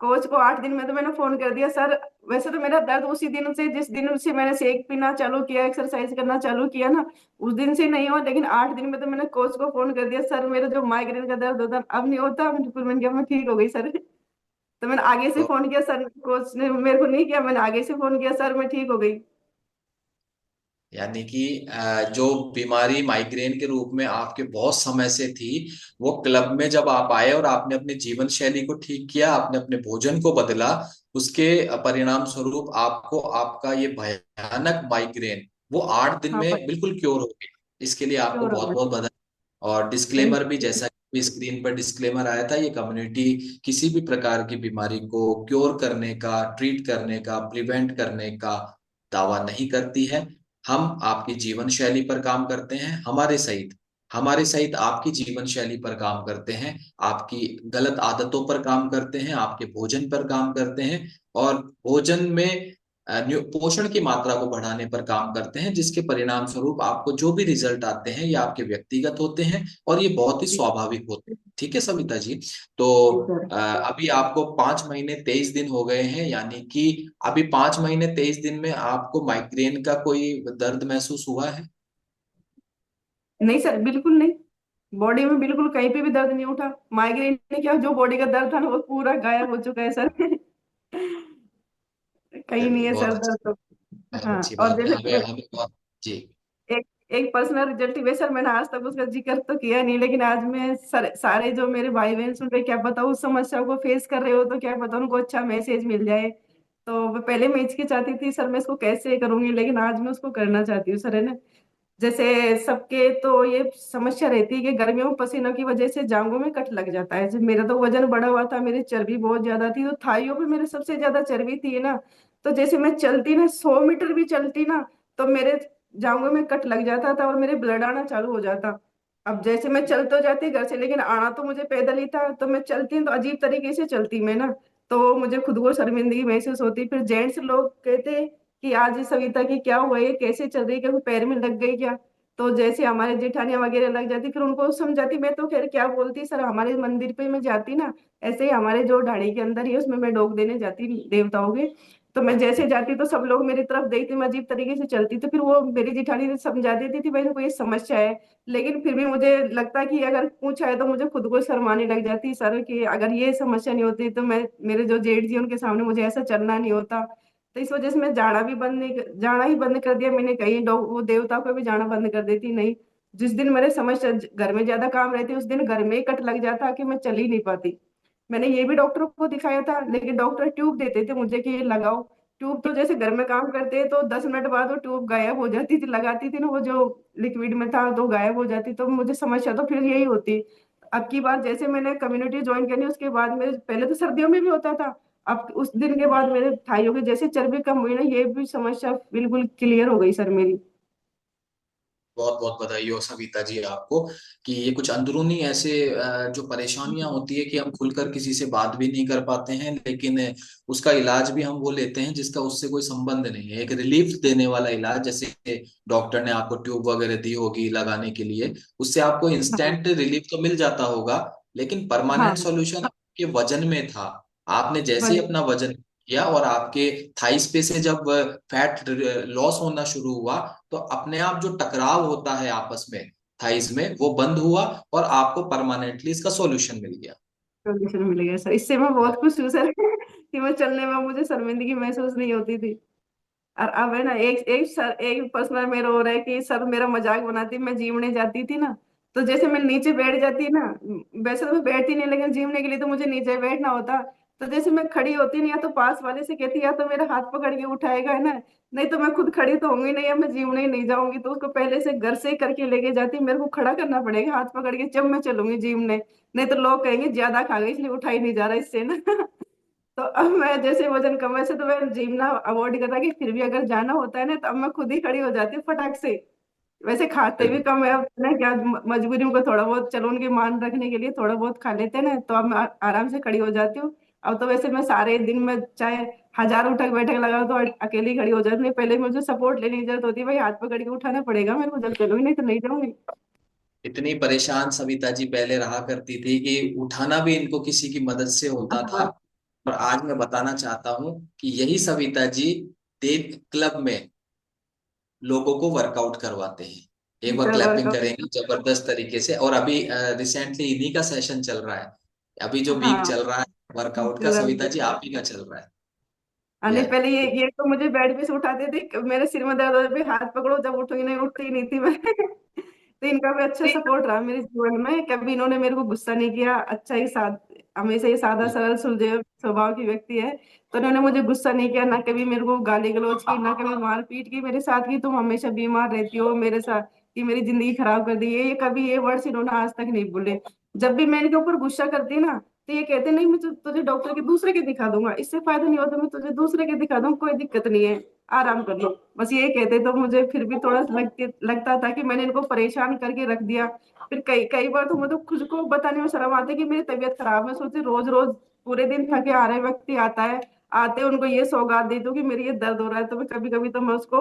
कोच को 8 दिन में तो मैंने फोन कर दिया सर। वैसे तो मेरा दर्द उसी दिन से, जिस दिन से मैंने शेक पीना चालू किया, एक्सरसाइज करना चालू किया ना, उस दिन से नहीं हुआ। लेकिन 8 दिन में तो मैंने कोच को फोन कर दिया, सर मेरा जो माइग्रेन का दर्द होता अब नहीं होता। फिर मैंने कहा मैं ठीक हो गई सर। तो मैंने आगे से तो फोन किया सर, कोच ने मेरे को नहीं किया, मैंने आगे से फोन किया, सर मैं ठीक हो गई। यानी कि जो बीमारी माइग्रेन के रूप में आपके बहुत समय से थी, वो क्लब में जब आप आए और आपने अपने जीवन शैली को ठीक किया, आपने अपने भोजन को बदला, उसके परिणाम स्वरूप आपको आपका ये भयानक माइग्रेन वो 8 दिन हाँ में भाई, बिल्कुल क्योर हो गया। इसके लिए आपको श्योर हो बहुत गया। बहुत बधाई। और डिस्क्लेमर भी, थैंक जैसा कि स्क्रीन पर डिस्क्लेमर आया था, ये कम्युनिटी किसी भी प्रकार की बीमारी को क्योर करने का, ट्रीट करने का, प्रिवेंट करने का दावा नहीं करती है। हम आपकी जीवन शैली पर काम करते हैं, हमारे सहित आपकी जीवन शैली पर काम करते हैं, आपकी गलत आदतों पर काम करते हैं, आपके भोजन पर काम करते हैं, और भोजन में पोषण की मात्रा को बढ़ाने पर काम करते हैं, जिसके परिणाम स्वरूप आपको जो भी रिजल्ट आते हैं ये आपके व्यक्तिगत होते हैं और ये बहुत ही यू स्वाभाविक होते हैं। ठीक है सविता जी? तो सर। अभी आपको 5 महीने 23 दिन हो गए हैं, यानी कि अभी 5 महीने 23 दिन में आपको माइग्रेन का कोई दर्द महसूस हुआ है? नहीं सर, बिल्कुल नहीं। बॉडी में बिल्कुल कहीं पे भी दर्द नहीं उठा। माइग्रेन ने क्या, जो बॉडी का दर्द था ना वो पूरा गायब हो चुका है सर। कहीं नहीं चलिए है बहुत सर अच्छी, दर्द तो। बहुत हाँ, अच्छी और बात है, हमें जैसे हमें बहुत। जी। एक एक पर्सनल रिजल्ट ही सर, मैंने आज तक उसका जिक्र तो किया नहीं, लेकिन आज मैं सारे जो मेरे भाई बहन सुन रहे, क्या पता उस समस्या को फेस कर रहे हो तो क्या पता उनको अच्छा मैसेज मिल जाए। तो पहले मैं हिचकिचाती थी सर मैं इसको कैसे करूंगी, लेकिन आज मैं उसको करना चाहती हूँ सर, है ना। जैसे सबके तो ये समस्या रहती है कि गर्मियों में पसीनों की वजह से जांघों में कट लग जाता है। जब मेरा तो वजन बढ़ा हुआ था, मेरी चर्बी बहुत ज्यादा थी, तो थाइयों पे मेरे सबसे ज्यादा चर्बी थी ना। तो जैसे मैं चलती ना 100 मीटर भी चलती ना, तो मेरे जांघों में कट लग जाता था और मेरे ब्लड आना चालू हो जाता। अब जैसे मैं चल तो जाती घर से, लेकिन आना तो मुझे पैदल ही था, तो मैं चलती तो अजीब तरीके से चलती मैं ना। तो मुझे खुद को शर्मिंदगी महसूस होती। फिर जेंट्स लोग कहते कि आज सविता की क्या हुआ, ये कैसे चल रही है, क्या पैर में लग गई क्या। तो जैसे हमारे जेठानियां वगैरह लग जाती, फिर उनको समझाती। मैं तो खैर क्या बोलती सर, हमारे मंदिर पे मैं जाती ना, ऐसे ही हमारे जो ढाड़ी के अंदर ही है, उसमें मैं डोग देने जाती देवताओं के। तो मैं जैसे जाती तो सब लोग मेरी तरफ देखते, मैं अजीब तरीके से चलती, तो फिर वो मेरी जेठानी समझा देती थी भाई इनको ये समस्या है। लेकिन फिर भी मुझे लगता कि अगर पूछा है तो मुझे खुद को शर्माने लग जाती सर, कि अगर ये समस्या नहीं होती तो मैं, मेरे जो जेठ जी उनके सामने मुझे ऐसा चलना नहीं होता। तो इस वजह से मैं जाना ही बंद कर दिया मैंने। कहीं वो देवता को भी जाना बंद कर देती नहीं। जिस दिन मेरे समस्या घर में ज्यादा काम रहती उस दिन घर में ही कट लग जाता कि मैं चल ही नहीं पाती। मैंने ये भी डॉक्टर को दिखाया था, लेकिन डॉक्टर ट्यूब देते थे मुझे कि ये लगाओ। ट्यूब तो जैसे घर में काम करते तो 10 मिनट बाद वो ट्यूब गायब हो जाती थी, लगाती थी ना वो जो लिक्विड में था तो गायब हो जाती, तो मुझे समस्या तो फिर यही होती। अब की बार जैसे मैंने कम्युनिटी ज्वाइन करनी उसके बाद मेरे, पहले तो सर्दियों में भी होता था, अब उस दिन के बाद मेरे थाइयों की जैसे चर्बी कम हुई ना, ये भी समस्या बिल्कुल क्लियर हो गई सर मेरी। बहुत बहुत बधाई हो सविता जी आपको, कि ये कुछ अंदरूनी ऐसे जो परेशानियां होती है कि हम खुलकर किसी से बात भी नहीं कर पाते हैं, लेकिन उसका इलाज भी हम वो लेते हैं जिसका उससे कोई संबंध नहीं है, एक रिलीफ देने वाला इलाज, जैसे डॉक्टर ने आपको ट्यूब वगैरह दी होगी लगाने के लिए, उससे आपको हाँ इंस्टेंट रिलीफ तो मिल जाता होगा, लेकिन परमानेंट हाँ, सॉल्यूशन आपके वजन में था। आपने जैसे ही वही अपना वजन किया और आपके थाइस पे से जब फैट लॉस होना शुरू हुआ, तो अपने आप जो टकराव होता है आपस में थाइस में, वो बंद हुआ और आपको परमानेंटली इसका सॉल्यूशन मिल गया। सोल्यूशन मिल गया सर, इससे मैं बहुत खुश हूँ सर कि मैं चलने में मुझे शर्मिंदगी महसूस नहीं होती थी। और अब है ना, एक पर्सनल मेरा हो रहा है कि सर मेरा मजाक बनाती, मैं जीमने जाती थी ना, तो जैसे मैं नीचे बैठ जाती ना, वैसे तो मैं बैठती नहीं, लेकिन जीमने के लिए तो मुझे नीचे बैठना होता। तो जैसे मैं खड़ी होती नहीं, या तो पास वाले से कहती या तो मेरा हाथ पकड़ के उठाएगा, है ना, नहीं तो मैं खुद खड़ी तो होंगी नहीं, या मैं जीमने ही नहीं जाऊंगी, तो उसको पहले से घर से ही करके लेके जाती, मेरे को खड़ा करना पड़ेगा हाथ पकड़ के जब मैं चलूंगी जीमने। नहीं तो लोग कहेंगे ज्यादा खा गई इसलिए उठाई नहीं जा रहा इससे ना तो अब मैं जैसे वजन कम है से तो मैं जिम ना अवॉइड कर रहा कि फिर भी अगर जाना होता है ना तो अब मैं खुद ही खड़ी हो जाती हूँ फटाक से। वैसे खाते भी कम है अब ना, क्या मजबूरी को थोड़ा बहुत, चलो उनके मान रखने के लिए थोड़ा बहुत खा लेते हैं ना, तो अब मैं आराम से खड़ी हो जाती हूँ। अब तो वैसे मैं सारे दिन में चाहे 1000 उठक बैठक लगाओ तो अकेली खड़ी हो जाती हूँ। पहले मुझे सपोर्ट लेने की जरूरत होती है, भाई हाथ पकड़ के उठाना पड़ेगा मेरे को जब चलूंगी, नहीं तो नहीं जाऊंगी। इतनी परेशान सविता जी पहले रहा करती थी कि उठाना भी इनको किसी की मदद से होता था। हाँ और आज मैं बताना चाहता हूँ कि यही सविता जी देव क्लब में लोगों को वर्कआउट करवाते हैं। एक बार सर क्लैपिंग वर्कआउट। करेंगे जबरदस्त तरीके से। और अभी रिसेंटली इन्हीं का सेशन चल रहा है, अभी जो वीक हाँ चल रहा है वर्कआउट का, चलो। सविता जी आप ही का चल रहा है। नहीं यह पहले ये तो मुझे बेड पे से उठाते थे, मेरे सिर में दर्द होता था, हाथ पकड़ो जब उठूंगी, नहीं उठती नहीं थी मैं तो इनका भी अच्छा सपोर्ट रहा मेरे जीवन में, कभी इन्होंने मेरे को गुस्सा नहीं किया, अच्छा ही हमेशा ही सादा सरल सुलझे स्वभाव की व्यक्ति है। तो इन्होंने मुझे गुस्सा नहीं किया, ना कभी मेरे को गाली गलौज की, ना कभी मार पीट की मेरे साथ की, तुम हमेशा बीमार रहती हो मेरे साथ, कि मेरी जिंदगी खराब कर दी, ये कभी ये वर्ड्स इन्होंने आज तक नहीं बोले। जब भी मैं इनके ऊपर गुस्सा करती ना, तो ये कहते नहीं मैं तुझे डॉक्टर के दूसरे के दिखा दूंगा, इससे फायदा नहीं होता, मैं तुझे दूसरे के दिखा दूंगा, कोई दिक्कत नहीं है, आराम कर लो, बस ये कहते। तो मुझे फिर भी थोड़ा लगता था कि मैंने इनको परेशान करके रख दिया। फिर कई कई बार तो मुझे खुद को बताने में शर्म आती है कि मेरी तबीयत खराब है, सोचे रोज रोज पूरे दिन थके आ रहे व्यक्ति आता है, आते उनको ये सौगात दे दो कि मेरी ये दर्द हो रहा है, तो मैं कभी कभी तो मैं उसको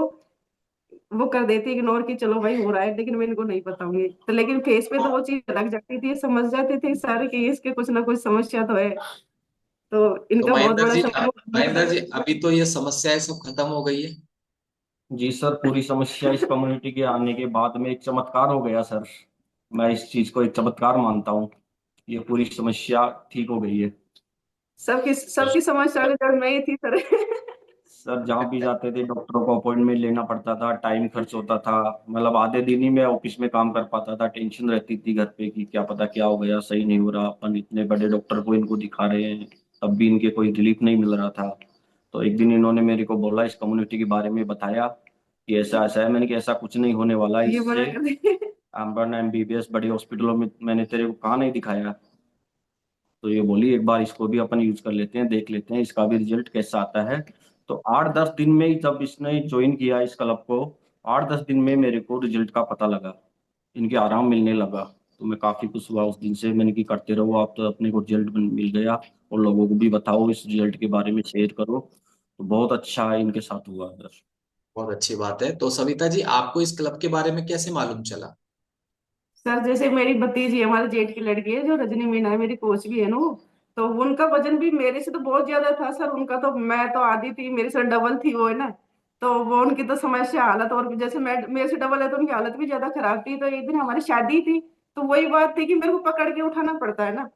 वो कर देती इग्नोर, कि चलो भाई हो रहा है, लेकिन मैं इनको नहीं बताऊंगी। तो लेकिन फेस पे तो वो चीज लग जाती थी, समझ जाते थे सारे कि इसके कुछ ना कुछ समस्या तो है। तो तो इनका बहुत महेंद्र बड़ा जी, महेंद्र सपोर्ट। जी अभी तो ये समस्याएं सब खत्म हो गई है। जी सर, पूरी समस्या इस कम्युनिटी के आने के बाद में एक चमत्कार हो गया सर। मैं इस चीज को एक चमत्कार मानता हूँ। ये पूरी समस्या ठीक हो गई है। सबकी सबकी समस्या का जड़ मैं ही थी सर। सर जहाँ भी जाते थे डॉक्टरों को अपॉइंटमेंट लेना पड़ता था, टाइम खर्च होता था। मतलब आधे दिन ही मैं ऑफिस में काम कर पाता था, टेंशन रहती थी घर पे कि क्या पता क्या हो गया, सही नहीं हो रहा, अपन इतने बड़े डॉक्टर को इनको दिखा रहे हैं, तब भी इनके कोई रिलीफ नहीं मिल रहा था। तो एक दिन इन्होंने मेरे को बोला, इस कम्युनिटी के बारे में बताया कि ऐसा ऐसा है। मैंने कि ऐसा कुछ नहीं होने वाला है ये इससे। मना कर दी। अम्बन एमबीबीएस बड़े हॉस्पिटलों में मैंने तेरे को कहाँ नहीं दिखाया। तो ये बोली एक बार इसको भी अपन यूज कर लेते हैं, देख लेते हैं इसका भी रिजल्ट कैसा आता है। तो 8-10 दिन में ही जब इसने ज्वाइन किया इस क्लब को, 8-10 दिन में मेरे को रिजल्ट का पता लगा, इनके आराम मिलने लगा। तो मैं काफी खुश हुआ उस दिन से। मैंने की करते रहो आप, तो अपने को रिजल्ट मिल गया और लोगों को भी बताओ, इस रिजल्ट के बारे में शेयर करो। तो बहुत अच्छा इनके साथ हुआ है। बहुत अच्छी बात है। तो सविता जी, आपको इस क्लब के बारे में कैसे मालूम चला? सर जैसे मेरी भतीजी है, हमारे जेठ की लड़की है जो रजनी मीना है, मेरी कोच भी है ना वो। तो उनका वजन भी मेरे से तो बहुत ज्यादा था सर। उनका तो, मैं तो आधी थी, मेरे से डबल थी वो, है ना। तो वो उनकी तो समस्या हालत, और जैसे मैं मेरे से डबल है तो उनकी हालत भी ज्यादा खराब थी। तो एक दिन हमारी शादी थी, तो वही बात थी कि मेरे को पकड़ के उठाना पड़ता है ना।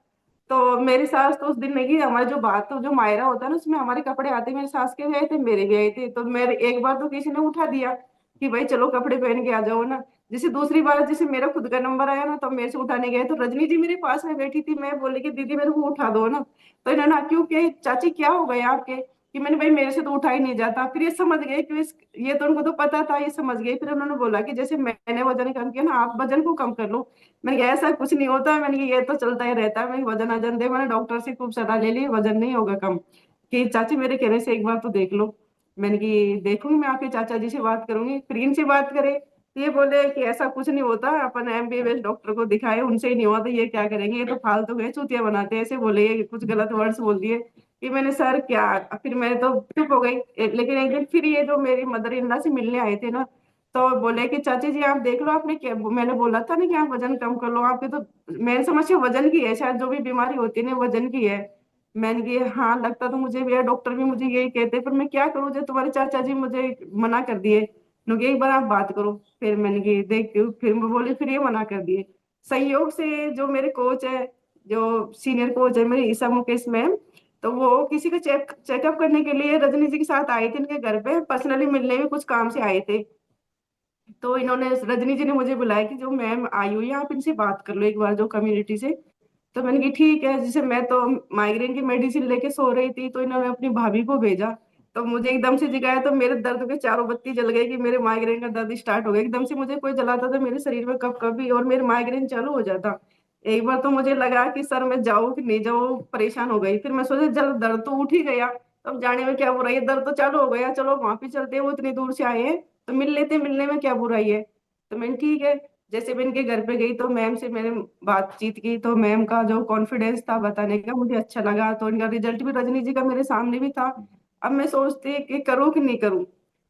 तो मेरी सास तो उस दिन नहीं, हमारे जो बात, तो जो मायरा होता है ना उसमें हमारे कपड़े आते, मेरी सास के भी आए थे मेरे भी आए थे। तो मेरे एक बार तो किसी ने उठा दिया कि भाई चलो कपड़े पहन के आ जाओ ना। जैसे दूसरी बार जैसे मेरा खुद का नंबर आया ना, तो मेरे से उठाने गए तो रजनी जी मेरे पास में बैठी थी। मैं बोली कि दीदी मेरे को उठा दो ना। तो इन्होंने क्यों, के चाची क्या हो गया आपके, कि मैंने, भाई मेरे से तो उठा ही नहीं जाता। फिर ये समझ गए कि ये तो उनको तो पता था, ये समझ गए। फिर उन्होंने बोला कि जैसे मैंने वजन कम किया ना, आप वजन को कम कर लो। मैंने कहा ऐसा कुछ नहीं होता है। मैंने कहा ये तो चलता ही रहता है। मैंने वजन अजन दे, मैंने डॉक्टर से खूब सलाह ले ली, वजन नहीं होगा कम। कि चाची मेरे कहने से एक बार तो देख लो। मैंने की देखूंगी, मैं आपके चाचा जी से बात करूंगी। फिर इनसे बात करे, ये बोले कि ऐसा कुछ नहीं होता, अपन एमबीबीएस डॉक्टर को दिखाए, उनसे ही नहीं हुआ तो ये क्या करेंगे, ये तो फालतू के चूतिया बनाते हैं, ऐसे बोले। ये कुछ गलत वर्ड्स बोल दिए कि मैंने सर क्या। फिर मैं तो चुप हो गई। लेकिन एक दिन फिर ये जो मेरी मदर इन लॉ से मिलने आए थे ना, तो बोले कि चाची जी आप देख लो, आपने क्या, मैंने बोला था ना कि आप वजन कम कर लो, आपके तो, मैं समझ वजन की है शायद, जो भी बीमारी होती है ना वजन की है। मैंने कहा हाँ लगता तो मुझे भी है, डॉक्टर भी मुझे यही कहते, पर मैं क्या करूँ जो तुम्हारे चाचा जी मुझे मना कर दिए। उन्होंने कहा, एक बार आप बात करो। फिर मैंने कहा देख, फिर मैं बोली, फिर ये मना कर दिए। संयोग से जो मेरे कोच है, जो सीनियर कोच है मेरे, ईसा मुकेश मैम, तो वो किसी का चेकअप करने के लिए रजनी जी के साथ आए थे इनके घर पे, पर्सनली मिलने में कुछ काम से आए थे। तो इन्होंने, रजनी जी ने मुझे बुलाया कि जो मैम आई हुई है आप इनसे बात कर लो एक बार, जो कम्युनिटी से। तो मैंने कहा ठीक है। जैसे मैं तो माइग्रेन की मेडिसिन लेके सो रही थी, तो इन्होंने अपनी भाभी को भेजा। तो मुझे एकदम से जगाया, तो मेरे दर्द के चारों बत्ती जल गई कि मेरे माइग्रेन का दर्द स्टार्ट हो गया एकदम से। मुझे कोई जलाता था मेरे शरीर में कब कभी, और मेरे माइग्रेन चालू हो जाता। एक बार तो मुझे लगा कि सर मैं जाऊँ कि नहीं जाऊँ, परेशान हो गई। फिर मैं सोचा चल दर्द तो उठ ही गया, अब जाने में क्या बुराई है, दर्द तो चालू हो गया, चलो वहां पे चलते हैं, वो इतनी दूर से आए हैं तो मिल लेते हैं, मिलने में क्या बुराई है। तो मैंने ठीक है। जैसे मैं इनके घर पे गई तो मैम से मैंने बातचीत की, तो मैम का जो कॉन्फिडेंस था बताने का मुझे अच्छा लगा। तो इनका रिजल्ट भी रजनी जी का मेरे सामने भी था। अब मैं सोचती कि करूँ कि नहीं करूँ।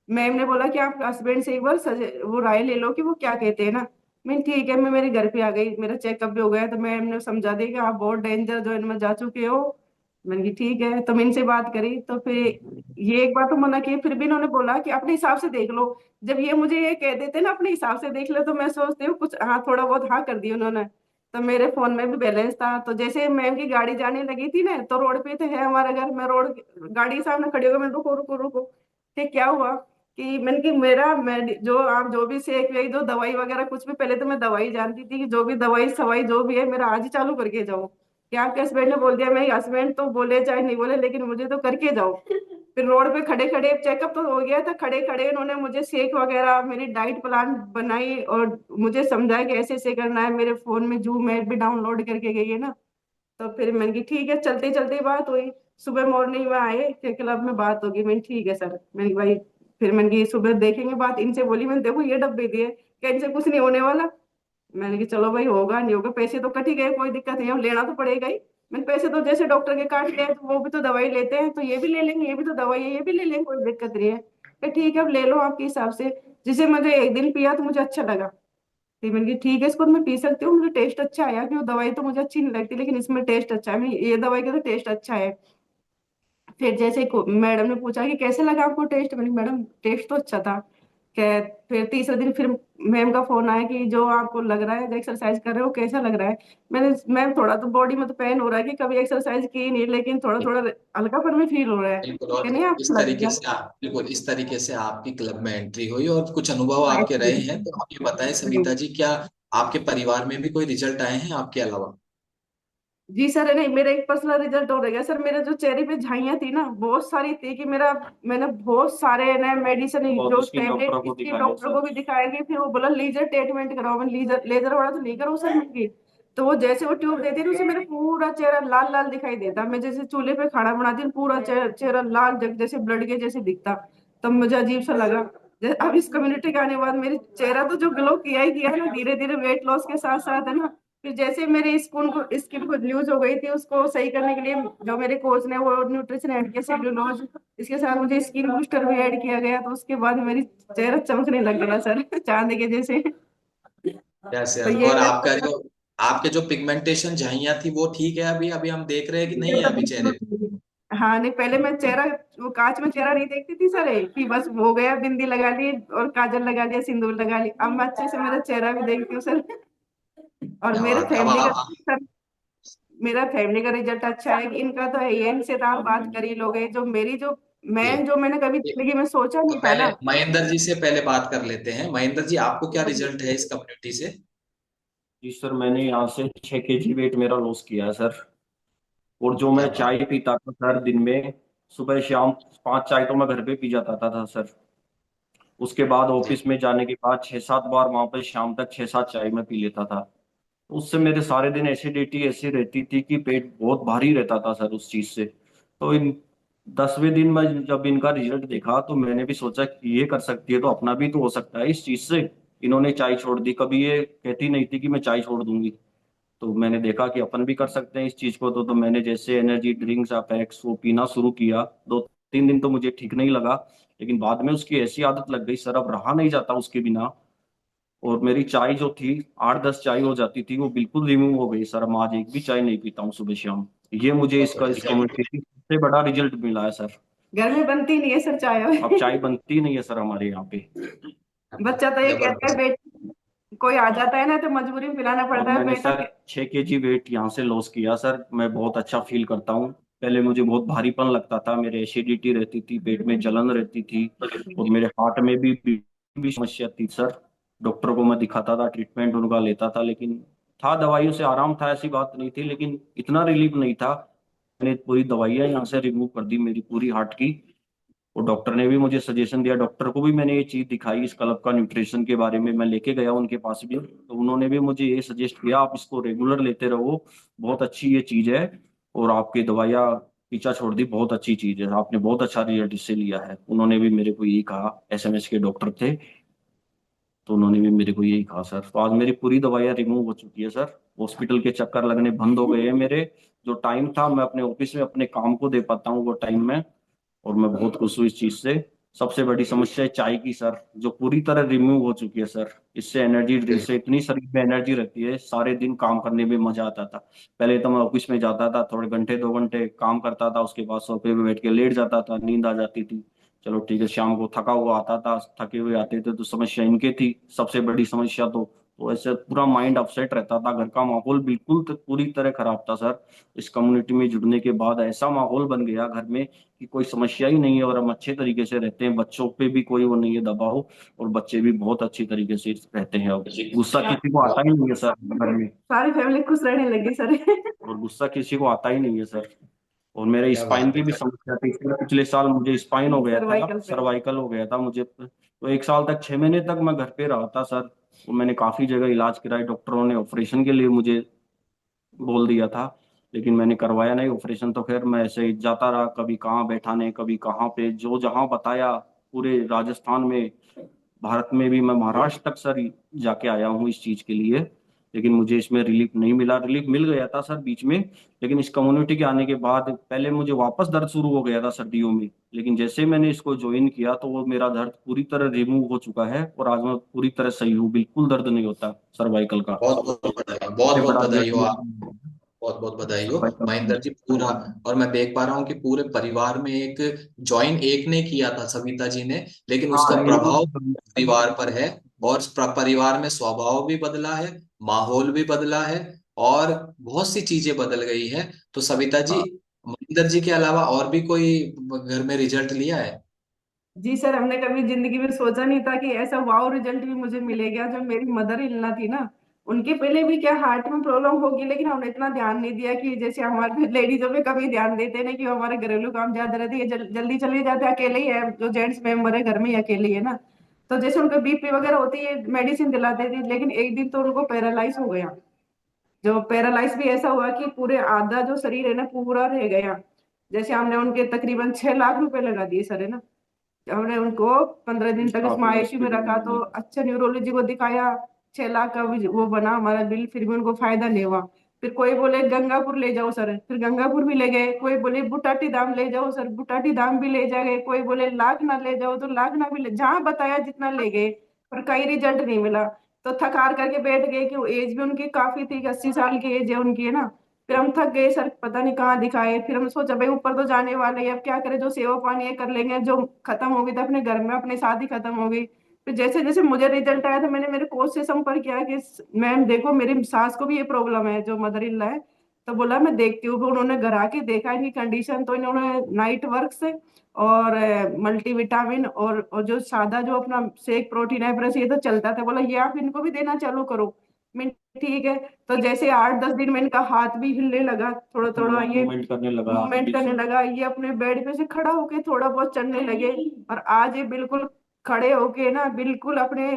मैम ने बोला कि आप हस्बैंड से एक बार वो राय ले लो कि वो क्या कहते हैं ना। मैं ठीक है, मैं मेरे घर पे आ गई, मेरा चेकअप भी हो गया। तो मैम ने समझा दिया कि आप बहुत डेंजर जोन में जा चुके हो। मैंने कहा ठीक है। तो मैं इनसे बात करी, तो फिर ये एक बार तो मना किए, फिर भी इन्होंने बोला कि अपने हिसाब से देख लो। जब ये मुझे ये कह देते ना अपने हिसाब से देख ले, तो मैं सोचती हूँ कुछ, हाँ थोड़ा बहुत हाँ कर दिया उन्होंने। तो मेरे फोन में भी बैलेंस था, तो जैसे मैम की गाड़ी जाने लगी थी ना, तो रोड पे थे है हमारा घर, मैं रोड, गाड़ी के सामने खड़ी हो गई, मैं रुको रुको रुको। फिर क्या हुआ कि मैंने कि मेरा, मैं जो आप जो भी सेक वेक जो दवाई वगैरह कुछ भी, पहले तो मैं दवाई जानती थी कि जो भी दवाई सवाई जो भी है मेरा आज ही चालू करके जाओ। कि आपके हस्बैंड ने बोल दिया, मेरे हस्बैंड तो बोले चाहे नहीं बोले, लेकिन मुझे तो करके जाओ। फिर रोड पे खड़े खड़े, चेकअप तो हो गया था, खड़े खड़े उन्होंने मुझे शेक वगैरह, मेरी डाइट प्लान बनाई और मुझे समझाया कि ऐसे ऐसे करना है। मेरे फोन में जूम ऐप भी डाउनलोड करके गई है ना। तो फिर मैंने की ठीक है, चलते चलते बात हुई। सुबह मॉर्निंग में आए फिर क्लब में बात होगी, मैंने ठीक है सर, मैंने भाई। फिर मैंने की सुबह देखेंगे बात, इनसे बोली मैंने, देखो ये डब्बे दिए, क्या इनसे कुछ नहीं होने वाला। मैंने कि चलो भाई होगा नहीं होगा, पैसे तो कट ही गए, कोई दिक्कत नहीं है, अब लेना तो पड़ेगा ही। मैंने पैसे तो जैसे डॉक्टर के काट लिए, तो वो भी तो दवाई लेते हैं, तो ये भी ले लेंगे, ये भी तो दवाई है, ये भी ले लेंगे, कोई दिक्कत नहीं है। फिर ठीक है अब ले लो आपके हिसाब से। जिसे मुझे एक दिन पिया तो मुझे अच्छा लगा। फिर मैंने कहा ठीक है, इसको तो मैं पी सकती हूँ, मुझे टेस्ट अच्छा आया, कि वो दवाई तो मुझे अच्छी नहीं लगती, लेकिन इसमें टेस्ट अच्छा है, ये दवाई का तो टेस्ट अच्छा है। फिर जैसे मैडम ने पूछा कि कैसे लगा आपको टेस्ट, मैंने कहा, मैडम टेस्ट तो अच्छा था। फिर तीसरे दिन फिर मैम का फोन आया कि जो आपको लग रहा है जो एक्सरसाइज कर रहे हो कैसा लग रहा है। मैंने मैम थोड़ा तो बॉडी में तो पेन हो रहा है कि कभी एक्सरसाइज की नहीं, लेकिन थोड़ा थोड़ा हल्कापन में फील हो रहा है बिल्कुल। कि और नहीं इस आपको तरीके लगेगा। से आप बिल्कुल इस तरीके से आपकी क्लब में एंट्री हुई और कुछ अनुभव हाँ, आपके रहे हैं, तो इसलिए। आप ये बताएं सविता जी, क्या आपके परिवार में भी कोई रिजल्ट आए हैं आपके अलावा? जी सर, नहीं मेरा एक पर्सनल रिजल्ट हो गया सर। मेरे जो चेहरे पे झाइयाँ थी ना बहुत सारी थी कि मेरा, मैंने बहुत सारे ना मेडिसिन बहुत जो स्किन टेबलेट डॉक्टर को इसकी दिखाया डॉक्टर को सर। भी दिखाया कि फिर वो बोला लेजर ट्रीटमेंट कराओ। मैं लेजर लेजर वाला तो नहीं कराऊँ सर मैं। तो वो जैसे वो ट्यूब देती थी उससे मेरा पूरा चेहरा लाल लाल दिखाई देता। मैं जैसे चूल्हे पे खाना बनाती हूँ पूरा चेहरा चेहरा लाल जैसे ब्लड के जैसे दिखता। तब मुझे अजीब सा लगा। अब इस कम्युनिटी के आने के बाद मेरे चेहरा तो जो ग्लो किया ही किया है ना, धीरे धीरे वेट लॉस के साथ साथ है ना। फिर जैसे मेरी स्किन को लूज हो गई थी उसको सही करने के लिए जो मेरे कोच ने वो न्यूट्रिशन ऐड किया सेल्यूलोज, इसके साथ मुझे स्किन बूस्टर भी ऐड किया गया। तो उसके बाद मेरी चेहरा चमकने लग गया सर चांदी के जैसे। कैसे? तो ये और आपका मेरा, जो आपके जो पिगमेंटेशन झाइयाँ थी वो ठीक है अभी? अभी हम देख रहे हैं कि नहीं है अभी चेहरे पे? हाँ नहीं पहले मैं चेहरा, वो कांच में चेहरा नहीं देखती थी सर कि बस हो गया बिंदी लगा ली और काजल लगा लिया सिंदूर लगा ली। अब मैं अच्छे से मेरा चेहरा भी देखती हूँ सर। और क्या मेरे बात है! अब फैमिली का आप सर, मेरा फैमिली का रिजल्ट अच्छा है कि इनका तो है ही है, इनसे तो आप बात कर ही लोगे। जो मेरी जो ये, मैं जो मैंने कभी ये जिंदगी में सोचा तो नहीं था पहले ना। महेंद्र जी से पहले बात कर लेते हैं। महेंद्र जी, आपको क्या रिजल्ट है इस कम्युनिटी से? जी सर, मैंने यहाँ से 6 kg वेट मेरा लॉस किया है सर। और जो क्या मैं बात! चाय पीता था सर दिन में, सुबह शाम 5 चाय तो मैं घर पे पी जाता था सर। उसके बाद जी। ऑफिस में जाने के बाद 6 7 बार वहां पे शाम तक 6 7 चाय मैं पी लेता था। तो उससे मेरे सारे दिन एसिडिटी ऐसी रहती थी कि पेट बहुत भारी रहता था सर उस चीज से। तो इन 10वें दिन में जब इनका रिजल्ट देखा तो मैंने भी सोचा कि ये कर सकती है तो अपना भी तो हो सकता है इस चीज से। इन्होंने चाय छोड़ दी, कभी ये कहती नहीं थी कि मैं चाय छोड़ दूंगी। तो मैंने देखा कि अपन भी कर सकते हैं इस चीज को। तो मैंने जैसे एनर्जी ड्रिंक्स अपेक्स वो पीना शुरू किया। 2 3 दिन तो मुझे ठीक नहीं लगा, लेकिन बाद में उसकी ऐसी आदत लग गई सर, अब रहा नहीं जाता उसके बिना। और मेरी चाय जो थी 8 10 चाय हो जाती थी वो बिल्कुल रिमूव हो गई सर। मैं आज एक भी चाय नहीं पीता हूँ सुबह शाम। ये मुझे बहुत इसका इस बढ़िया। कम्युनिटी से सबसे बड़ा रिजल्ट मिला है सर। घर में बनती नहीं है सर चाय। अब चाय बनती नहीं है सर हमारे यहाँ पे। बच्चा तो ये कहता है जबरदस्त। बेट, कोई आ जाता है ना तो मजबूरी में पिलाना और पड़ता है मैंने बेटा सर 6 kg वेट यहाँ से लॉस किया सर। मैं बहुत अच्छा फील करता हूँ। पहले मुझे बहुत भारीपन लगता था, मेरे एसिडिटी रहती थी, पेट में जलन रहती थी, और मेरे हार्ट में भी समस्या थी सर। डॉक्टर को मैं दिखाता था, ट्रीटमेंट उनका लेता था, लेकिन था दवाइयों से आराम था, ऐसी बात नहीं थी, लेकिन इतना रिलीफ नहीं था। मैंने पूरी दवाइयाँ यहाँ से रिमूव कर दी मेरी पूरी हार्ट की। और डॉक्टर ने भी मुझे सजेशन दिया, डॉक्टर को भी मैंने ये चीज दिखाई इस क्लब का न्यूट्रिशन के बारे में, मैं लेके गया उनके पास भी, तो उन्होंने भी मुझे ये सजेस्ट किया आप इसको रेगुलर लेते रहो, बहुत अच्छी ये चीज है। और आपकी दवाइयाँ पीछा छोड़ दी, बहुत अच्छी चीज है, आपने बहुत अच्छा रिजल्ट इससे लिया है। उन्होंने भी मेरे को यही कहा, एसएमएस के डॉक्टर थे, तो उन्होंने भी मेरे को यही कहा सर। तो आज मेरी पूरी दवाइयाँ रिमूव हो चुकी है सर। हॉस्पिटल के चक्कर लगने बंद हो गए हैं मेरे। जो टाइम था मैं अपने ऑफिस में अपने काम को दे पाता हूँ वो टाइम में। और मैं बहुत खुश हूँ इस चीज से। सबसे बड़ी समस्या है चाय की सर, जो पूरी तरह रिमूव हो चुकी है सर। इससे एनर्जी ड्रिंक से बिल्कुल। इतनी शरीर में एनर्जी रहती है, सारे दिन काम करने में मजा आता था। पहले तो मैं ऑफिस में जाता था, थोड़े घंटे 2 घंटे काम करता था, उसके बाद सोफे पे बैठ के लेट जाता था, नींद आ जाती थी। चलो ठीक है, शाम को थका हुआ आता था, थके हुए आते थे, तो समस्या इनके थी सबसे बड़ी समस्या। तो ऐसे पूरा माइंड अपसेट रहता था, घर का माहौल बिल्कुल पूरी तरह खराब था सर। इस कम्युनिटी में जुड़ने के बाद ऐसा माहौल बन गया घर में कि कोई समस्या ही नहीं है, और हम अच्छे तरीके से रहते हैं, बच्चों पे भी कोई वो नहीं है दबाव, और बच्चे भी बहुत अच्छी तरीके से रहते हैं। अब गुस्सा किसी को आता ही नहीं है सर घर में। सारी फैमिली खुश रहने लगी सर। और गुस्सा किसी को आता ही नहीं है सर। और मेरे क्या स्पाइन बात की भी है! समस्या थी सर, पिछले साल मुझे स्पाइन हो गया था, सर्वाइकल पे। सर्वाइकल हो गया था मुझे, तो 1 साल तक 6 महीने तक मैं घर पे रहा था सर। और मैंने काफी जगह इलाज कराया, डॉक्टरों ने ऑपरेशन के लिए मुझे बोल दिया था, लेकिन मैंने करवाया नहीं ऑपरेशन। तो खैर मैं ऐसे ही जाता रहा, कभी कहाँ बैठाने, कभी कहाँ पे, जो जहाँ बताया पूरे राजस्थान में, भारत में भी, मैं महाराष्ट्र तक सर जाके आया हूँ इस चीज के लिए। लेकिन मुझे इसमें रिलीफ नहीं मिला। रिलीफ मिल गया था सर बीच में, लेकिन इस कम्युनिटी के आने के बाद पहले मुझे वापस दर्द शुरू हो गया था सर्दियों में, लेकिन जैसे मैंने इसको ज्वाइन किया तो वो मेरा दर्द पूरी तरह रिमूव हो चुका है, और आज मैं पूरी तरह सही हूँ, बिल्कुल दर्द नहीं होता सर्वाइकल का। बहुत बहुत बधाई, बहुत सबसे बहुत बड़ा बधाई रिजल्ट हो ये आप। है। बहुत बहुत बधाई हो सफाई महेंद्र कर्मचारी। जी, पूरा। और मैं देख पा रहा हूँ कि पूरे परिवार में एक ज्वाइन एक ने किया था, सविता जी ने, लेकिन हाँ, उसका ये प्रभाव परिवार पर है। और परिवार में स्वभाव भी बदला है, माहौल भी बदला है, और बहुत सी चीजें बदल गई है। तो सविता जी, हाँ, महेंद्र जी के अलावा और भी कोई घर में रिजल्ट लिया है? जी सर, हमने कभी जिंदगी में सोचा नहीं था कि ऐसा वाव रिजल्ट भी मुझे मिलेगा। जो मेरी मदर इन लॉ थी ना, उनके पहले भी क्या हार्ट में प्रॉब्लम होगी, लेकिन हमने इतना ध्यान नहीं दिया कि जैसे हमारे लेडीजों में कभी ध्यान देते नहीं कि वो हमारे घरेलू काम ज्यादा रहते हैं, जल्दी चले जाते हैं, अकेले ही है, जो जेंट्स मेंबर है घर में ही अकेले ही है ना। तो जैसे उनको बीपी वगैरह होती है, मेडिसिन दिलाते थे, लेकिन एक दिन तो उनको पैरालाइज हो गया। जो पैरालाइज भी ऐसा हुआ कि पूरे आधा जो शरीर है ना पूरा रह गया। जैसे हमने उनके तकरीबन 6 लाख रुपए लगा दिए सर, है ना। हमने उनको 15 दिन तक इसमें काफी आईसीयू में रखा, तो हॉस्पिटल। अच्छा न्यूरोलॉजी को दिखाया। 6 लाख का भी वो बना हमारा बिल, फिर भी उनको फायदा नहीं हुआ। फिर कोई बोले गंगापुर ले जाओ सर, फिर गंगापुर भी ले गए। कोई बोले बुटाटी धाम ले जाओ सर, बुटाटी धाम भी ले जा गए। कोई बोले लाखना ले जाओ, तो लाखना भी ले, जहाँ बताया जितना ले गए, पर कहीं रिजल्ट नहीं मिला। तो थक हार करके बैठ गए कि एज भी उनकी काफी थी, 80 साल की एज है उनकी, है ना। फिर हम थक गए सर, पता नहीं कहाँ दिखाए। फिर हम सोचा भाई ऊपर तो जाने वाले हैं, अब क्या करें, जो सेवा पानी है कर लेंगे, जो खत्म हो गई तो अपने घर में अपने साथ ही खत्म हो गई। फिर जैसे जैसे मुझे रिजल्ट आया, तो मैंने मेरे कोच से संपर्क किया कि मैम देखो, मेरी सास को भी ये प्रॉब्लम है, जो मदर इन लॉ है। तो बोला मैं देखती हूँ। फिर उन्होंने घर आके देखा इनकी कंडीशन, तो इन्होंने नाइट वर्क से और मल्टीविटामिन और जो सादा जो अपना शेक प्रोटीन है प्लस ये तो चलता था, बोला ये आप इनको भी देना चालू करो। मैं ठीक है। तो जैसे 8-10 दिन में इनका हाथ भी हिलने लगा, थोड़ा थोड़ा ये मूवमेंट करने लगा आगे मूवमेंट करने पीछे। लगा, ये अपने बेड पे से खड़ा होके थोड़ा बहुत चलने लगे। और आज ये बिल्कुल खड़े होके ना, बिल्कुल अपने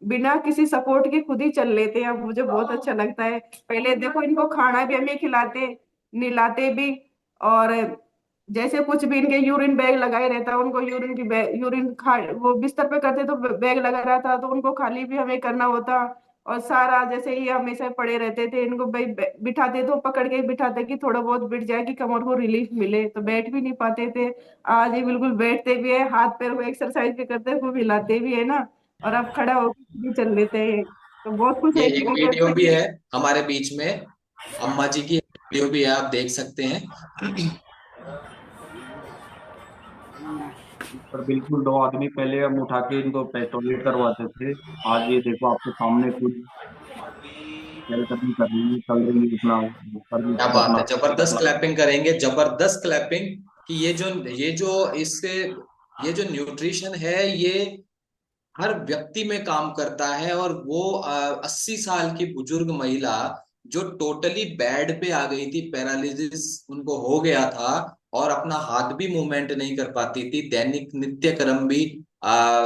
बिना किसी सपोर्ट के खुद ही चल लेते हैं। अब मुझे बहुत अच्छा लगता है। पहले देखो, इनको खाना भी हम ही खिलाते, नहलाते भी। और जैसे कुछ भी इनके यूरिन बैग लगाए रहता, उनको यूरिन की बैग, यूरिन खा वो बिस्तर पे करते तो बैग लगा रहता, तो उनको खाली भी हमें करना होता। और सारा जैसे ये हमेशा पड़े रहते थे, इनको भाई बिठाते तो पकड़ के ही बिठाते कि थोड़ा बहुत बिठ जाए कि कमर को रिलीफ मिले, तो बैठ भी नहीं पाते थे। आज ये बिल्कुल बैठते भी है, हाथ पैर को एक्सरसाइज भी करते हैं, खूब हिलाते भी है ना। और अब खड़ा होकर भी चल लेते हैं, तो बहुत खुश ये है एक कि वीडियो भी है हमारे बीच में, अम्मा जी की वीडियो भी है, आप देख सकते हैं। पर बिल्कुल दो आदमी पहले हम उठा के इनको टॉयलेट करवाते थे। आज ये देखो आपके सामने खुद चलकदमी कर रही है, चल रही है, अपना कर क्या रही बात अपना। है, जबरदस्त क्लैपिंग करेंगे, जबरदस्त क्लैपिंग। कि ये जो इससे ये जो न्यूट्रिशन है, ये हर व्यक्ति में काम करता है। और वो 80 साल की बुजुर्ग महिला जो टोटली बेड पे आ गई थी, पैरालिसिस उनको हो गया था, और अपना हाथ भी मूवमेंट नहीं कर पाती थी, दैनिक नित्य कर्म भी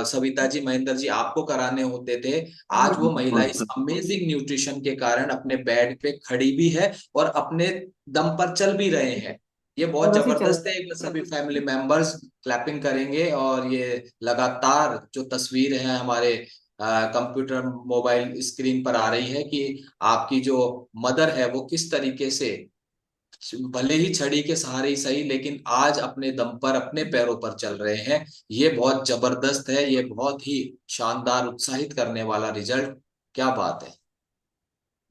सविता जी, महेंद्र जी आपको कराने होते थे। आज वो महिला इस अमेजिंग न्यूट्रिशन के कारण अपने बेड पे खड़ी भी है और अपने दम पर चल भी रहे हैं। ये बहुत बस ही चल। जबरदस्त है। एक सभी फैमिली मेंबर्स क्लैपिंग करेंगे। और ये लगातार जो तस्वीर है हमारे कंप्यूटर मोबाइल स्क्रीन पर आ रही है कि आपकी जो मदर है वो किस तरीके से, भले ही छड़ी के सहारे ही सही, लेकिन आज अपने दम पर अपने पैरों पर चल रहे हैं। ये बहुत जबरदस्त है, ये बहुत ही शानदार, उत्साहित करने वाला रिजल्ट। क्या बात है।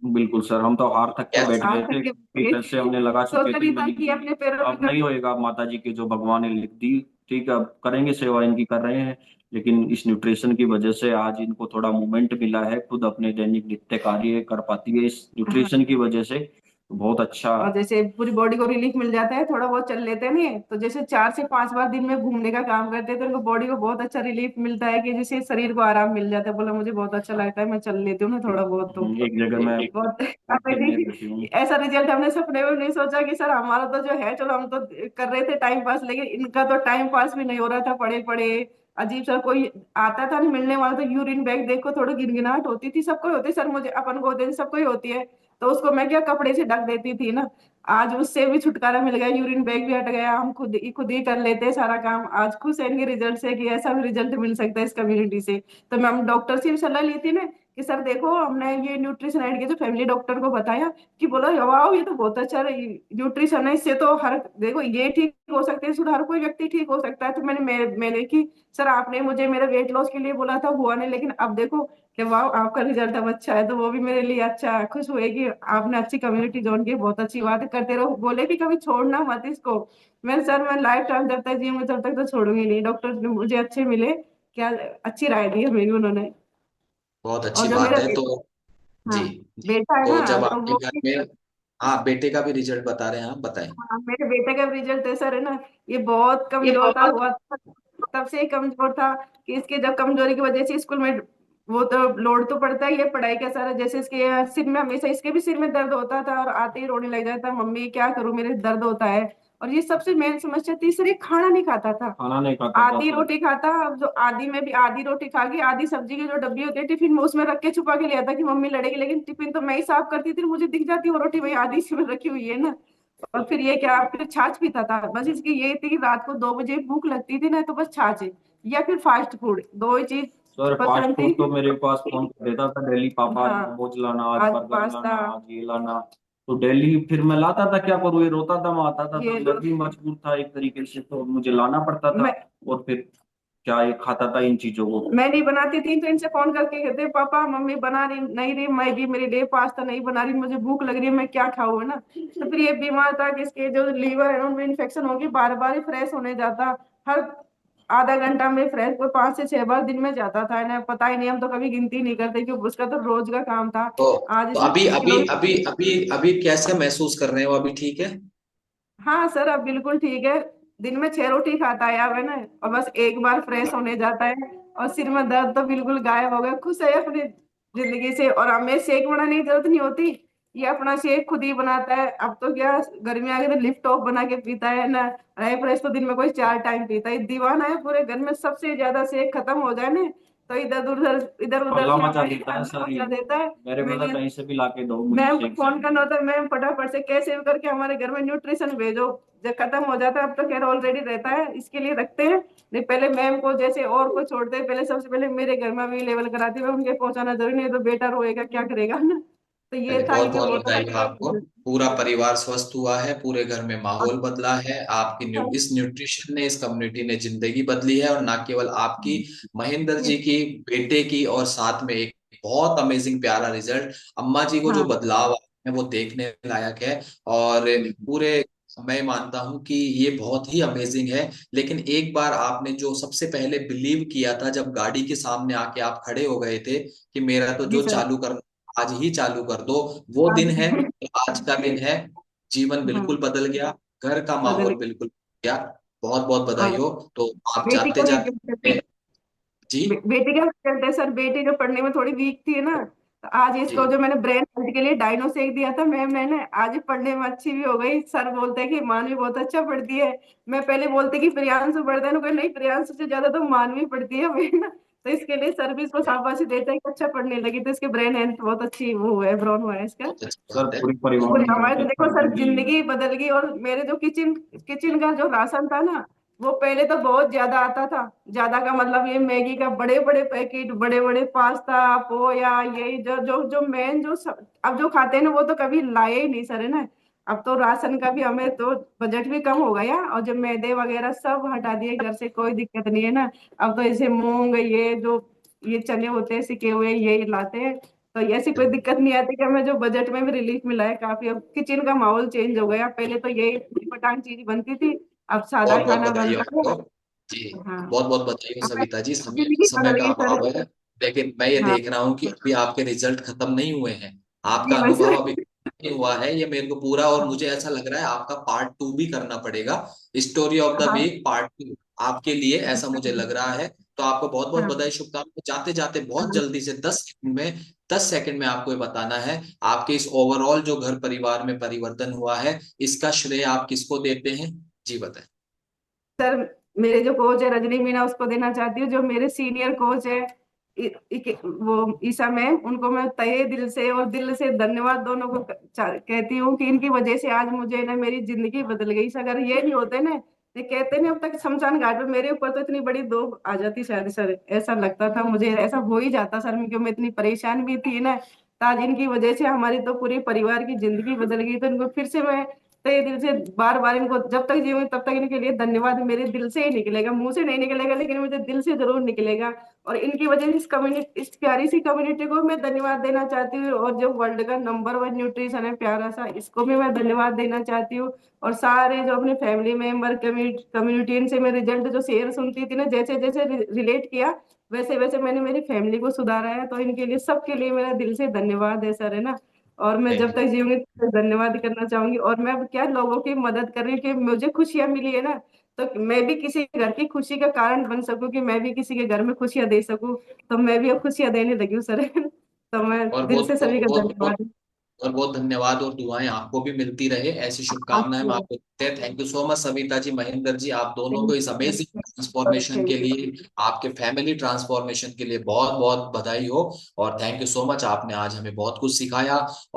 बिल्कुल सर, हम तो हार थक के बैठ कैसे? गए आज थे, तक कई के पैसे हमने लगा चुके सोचा थे नहीं था लेकिन कि अपने पैरों अब पे। नहीं होएगा। माता जी की जो भगवान ने लिख दी, ठीक है, अब करेंगे, सेवा इनकी कर रहे हैं। लेकिन इस न्यूट्रिशन की वजह से आज इनको थोड़ा मूवमेंट मिला है, खुद अपने दैनिक नित्य कार्य कर पाती है इस न्यूट्रिशन की वजह से। तो बहुत अच्छा। और जैसे पूरी बॉडी को रिलीफ मिल जाता है, थोड़ा बहुत चल लेते हैं नहीं तो जैसे 4 से 5 बार दिन में घूमने का काम करते हैं, तो उनको बॉडी को बहुत अच्छा रिलीफ मिलता है कि जैसे शरीर को आराम मिल जाता है। बोला मुझे बहुत अच्छा लगता है, मैं चल लेती हूँ ना थोड़ा बहुत तो। एक जगह मैं बहुत खेलने बैठी हूँ। ऐसा रिजल्ट हमने सपने में नहीं सोचा कि सर हमारा तो जो है, चलो हम तो कर रहे थे टाइम पास, लेकिन इनका तो टाइम पास भी नहीं हो रहा था, पड़े पड़े अजीब सा। कोई आता था नहीं मिलने वाला, तो यूरिन बैग देखो थोड़ी गिनगिनाहट होती थी, सबको होती सर, मुझे अपन को होती थी, सबको ही होती है। तो उसको मैं क्या कपड़े से ढक देती थी ना। आज उससे भी छुटकारा मिल गया, यूरिन बैग भी हट गया, हम खुद ही कर लेते हैं सारा काम। आज खुश है इनके रिजल्ट से कि ऐसा भी रिजल्ट मिल सकता है इस कम्युनिटी से। तो मैं हम डॉक्टर से भी सलाह ली थी ना कि सर देखो हमने ये न्यूट्रिशन ऐड किया, जो फैमिली डॉक्टर को बताया, कि बोला वाह ये तो बहुत अच्छा न्यूट्रिशन है, इससे तो हर देखो ये ठीक हो सकते हैं, इससे हर कोई व्यक्ति ठीक हो सकता है। तो मैंने कि सर आपने मुझे मेरे वेट लॉस के लिए बोला था, हुआ नहीं, लेकिन अब देखो कि वाह आपका रिजल्ट अब अच्छा है, तो वो भी मेरे लिए अच्छा है, खुश हुए कि आपने अच्छी कम्युनिटी जोन की, बहुत अच्छी बात है, करते रहो। बोले कि कभी छोड़ना मत इसको। मैं सर मैं लाइफ टाइम जब तक जीऊंगी तब तक तो छोड़ूंगी नहीं। डॉक्टर ने मुझे अच्छे मिले, क्या अच्छी राय दी है मेरी उन्होंने। बहुत और अच्छी जो बात मेरा है। तो हाँ जी जी, बेटा है तो ना, जब तो आपके वो घर भी, में, हाँ बेटे का भी रिजल्ट बता रहे हैं आप, बताएं। हाँ मेरे बेटे का रिजल्ट ऐसा है ना, ये बहुत ये कमजोर था, बहुत हुआ था तब से ही कमजोर था, कि इसके जब कमजोरी की वजह से स्कूल में वो तो लोड तो पड़ता ही है पढ़ाई का सारा, जैसे इसके सिर में हमेशा, इसके भी सिर में दर्द होता था, और आते ही रोने लग जाता, मम्मी क्या करूं मेरे दर्द होता है। और ये सबसे मेन समस्या तीसरी, खाना नहीं खाता था, खाना नहीं खाता था आधी सर। रोटी खाता। अब जो आधी में भी आधी रोटी खा गई, आधी सब्जी की जो डब्बी होती है टिफिन में, उसमें रख के छुपा के ले आता कि मम्मी लड़ेगी, लेकिन टिफिन तो मैं ही साफ करती थी, मुझे दिख जाती वो रोटी वही आधी सी में रखी हुई है ना। और फिर ये क्या, फिर छाछ पीता था, बस इसकी ये थी कि रात को 2 बजे भूख लगती थी ना, तो बस छाछ है, या फिर फास्ट फूड, दो ही चीज सर फास्ट पसंद फूड तो मेरे पास फोन थी। कर देता था डेली, पापा आज हाँ, मोमोज लाना, आज आज बर्गर पास्ता, लाना, आज ये लाना। तो डेली फिर मैं लाता था, क्या करूँ, ये रोता था, मैं आता था, तो ये मैं भी मजबूर था एक तरीके से, तो मुझे लाना पड़ता था। मैं और फिर क्या ये खाता था इन चीजों को। मैं नहीं बनाती थी, तो इनसे फोन करके कहते पापा मम्मी बना रही नहीं रही मैगी मेरे लिए, पास्ता नहीं बना रही, मुझे भूख लग रही है, मैं क्या खाऊं, है ना। तो फिर ये बीमार था कि इसके जो लीवर है उनमें इन्फेक्शन होगी, बार बार ही फ्रेश होने जाता, हर आधा घंटा में फ्रेश, कोई 5 से 6 बार दिन में जाता था ना, पता ही नहीं, हम तो कभी गिनती नहीं करते क्योंकि उसका तो रोज का काम था। तो आज तो इसने अभी अभी 10 किलोमीटर। अभी अभी अभी कैसा महसूस कर रहे हो, अभी ठीक है? हाँ सर अब बिल्कुल ठीक है, दिन में 6 रोटी खाता है अब, है ना, और बस एक बार फ्रेश होने जाता है, और सिर में दर्द तो बिल्कुल गायब हो गया, खुश है अपनी जिंदगी से। और हमें शेक बनाने की जरूरत नहीं होती, ये अपना शेक खुद ही बनाता है। अब तो क्या, गर्मी आ गई तो लिफ्ट ऑफ बना के पीता है ना, राय फ्रेश तो दिन में कोई 4 टाइम पीता है, दीवाना है पूरे घर में, सबसे ज्यादा शेक खत्म हो जाए ना, तो इधर उधर हल्ला से मचा हमारे देता है हल्ला सर ये। मचा देता है। मेरे को तो मैंने कहीं से भी लाके दो मुझे मैम को शेक फोन चाहिए। करना होता है, मैम फटाफट से कैसे भी करके हमारे घर में न्यूट्रिशन भेजो, जब खत्म हो जाता है, अब तो खैर ऑलरेडी रहता है, इसके लिए रखते हैं, नहीं पहले मैम को जैसे और को छोड़ते हैं, पहले सबसे पहले मेरे घर में अवेलेबल कराते हुए उनके पहुंचाना जरूरी, नहीं तो बेटा रोएगा क्या करेगा ना। तो ये चलिए, था बहुत इनमें बहुत बहुत बधाई हो आपको। पूरा परिवार स्वस्थ हुआ है, पूरे घर में माहौल बदला है, आपकी इस न्यूट्रिशन ने, इस कम्युनिटी ने जिंदगी बदली है, और ना केवल आपकी, महेंद्र जी की, बेटे की, और साथ में एक बहुत अमेजिंग प्यारा रिजल्ट, अम्मा जी को जो हाँ बदलाव है वो देखने लायक है। और पूरे, मैं मानता हूं कि ये बहुत ही अमेजिंग है। लेकिन एक बार आपने जो सबसे पहले बिलीव किया था, जब गाड़ी के सामने आके आप खड़े हो गए थे कि मेरा तो जी जो सर। चालू करना आज ही चालू कर दो, वो दिन है, हाँ आज का दिन है। जीवन हाँ, बिल्कुल बदल गया, घर का बदल माहौल बिल्कुल बदल गया। बहुत बहुत बधाई और हो। तो आप बेटी जाते का भी जाते, जी बेटी का रिजल्ट है सर, बेटी जो पढ़ने में थोड़ी वीक थी ना, तो आज इसको जी, जो मैंने ब्रेन हेल्थ के लिए डाइनो सेक दिया था मैम, मैंने आज पढ़ने में अच्छी भी हो गई, सर बोलते हैं कि मानवी बहुत अच्छा पढ़ती है। मैं पहले बोलते कि प्रियांशु पढ़ता है ना, कोई नहीं प्रियांशु से ज्यादा तो मानवी पढ़ती है मैं ना, तो इसके लिए सर भी इसको शाबाशी देता है कि अच्छा पढ़ने लगी, तो इसके ब्रेन हेल्थ बहुत अच्छी वो हुआ है, ब्राउन हुआ है इसका। बहुत अच्छी सर बात है। पूरे परिवार पूरे ने हमारे बहुत तो देखो अच्छा सर रिजल्ट लिया है। जिंदगी बदल गई। और मेरे जो किचन किचन का जो राशन था ना, वो पहले तो बहुत ज्यादा आता था, ज्यादा का मतलब ये मैगी का बड़े बड़े पैकेट, बड़े बड़े पास्ता पोया, ये जो जो जो मेन जो अब जो खाते हैं ना, वो तो कभी लाए ही नहीं सर, है ना। अब तो राशन का भी हमें तो बजट भी कम हो गया, और जो मैदे वगैरह सब हटा दिए घर से, कोई दिक्कत नहीं है ना। अब तो ऐसे मूंग, ये जो ये चने होते हैं सिके हुए, ये लाते हैं, तो ऐसी कोई दिक्कत नहीं आती, कि हमें जो बजट में भी रिलीफ मिला है काफी। अब किचन का माहौल चेंज हो गया, पहले तो यही पटांग चीज बनती थी, अब सादा बहुत बहुत खाना बधाई हो बनता है। आपको। जी, हाँ, बहुत बहुत बधाई हो हमारी सविता जी। समय जिंदगी समय बदल का गई सर। अभाव है, लेकिन मैं ये हाँ देख रहा हूँ कि अभी आपके रिजल्ट खत्म नहीं हुए हैं। जी आपका वैसे। अनुभव अभी नहीं हुआ है, ये मेरे को पूरा, और मुझे ऐसा लग रहा है आपका पार्ट 2 भी करना पड़ेगा। स्टोरी ऑफ द हाँ वीक पार्ट 2 आपके लिए, ऐसा मुझे लग रहा है। तो आपको बहुत बहुत हाँ बधाई, शुभकामनाएं। जाते जाते बहुत हाँ। जल्दी से 10 सेकंड में आपको ये बताना है, आपके इस ओवरऑल जो घर परिवार में परिवर्तन हुआ है, इसका श्रेय आप किसको देते हैं? जी बताएं। सर मेरे जो कोच है रजनी मीना, उसको देना चाहती हूँ, जो मेरे सीनियर कोच है वो ईसा मैम, उनको मैं तहे दिल से और दिल से धन्यवाद दोनों को कहती हूँ, कि इनकी वजह से आज मुझे ना मेरी जिंदगी बदल गई। अगर ये नहीं होते ना, ये कहते नहीं, अब तक शमशान घाट पे मेरे ऊपर तो इतनी बड़ी दो आ जाती शायद सर, ऐसा लगता था मुझे, ऐसा हो ही जाता सर, क्योंकि मैं इतनी परेशान भी थी ना। तो आज इनकी वजह से हमारी तो पूरी परिवार की जिंदगी बदल गई, तो इनको फिर से मैं तहे दिल से बार बार इनको जब तक जीऊंगी तब तक इनके लिए धन्यवाद मेरे दिल से ही निकलेगा, मुंह से नहीं निकलेगा, लेकिन मुझे दिल से जरूर निकलेगा। और इनकी वजह से इस कम्युनिटी, इस प्यारी सी कम्युनिटी को मैं धन्यवाद देना चाहती हूँ, और जो वर्ल्ड का नंबर 1 न्यूट्रिशन है प्यारा सा, इसको भी मैं धन्यवाद देना चाहती हूँ। और सारे जो अपने फैमिली मेंबर, कम्युनिटी, इनसे मैं रिजल्ट जो शेयर सुनती थी ना, जैसे जैसे रिलेट किया वैसे वैसे मैंने मेरी फैमिली को सुधारा है, तो इनके लिए, सबके लिए मेरा दिल से धन्यवाद है सर, है ना। और मैं थैंक जब यू। तक जीऊंगी तब तक धन्यवाद करना चाहूंगी। और मैं अब क्या लोगों की मदद कर रही हूँ कि मुझे खुशियां मिली है ना, तो मैं भी किसी के घर की खुशी का कारण बन सकूं, कि मैं भी किसी के घर में खुशियां दे सकूं। तो मैं भी अब खुशियां देने लगी हूँ सर। तो मैं और दिल बहुत से सभी का बहुत बहुत धन्यवाद। और बहुत धन्यवाद, और दुआएं आपको भी मिलती रहे, ऐसी शुभकामनाएं हम आपको आपको देते हैं। Thank you so much Savita ji, Mahendra ji, आप दोनों को थैंक इस यू अमेजिंग सर, ट्रांसफॉर्मेशन के थैंक यू। लिए, आपके फैमिली ट्रांसफॉर्मेशन के लिए बहुत बहुत बधाई हो। और थैंक यू सो मच, आपने आज हमें बहुत कुछ सिखाया।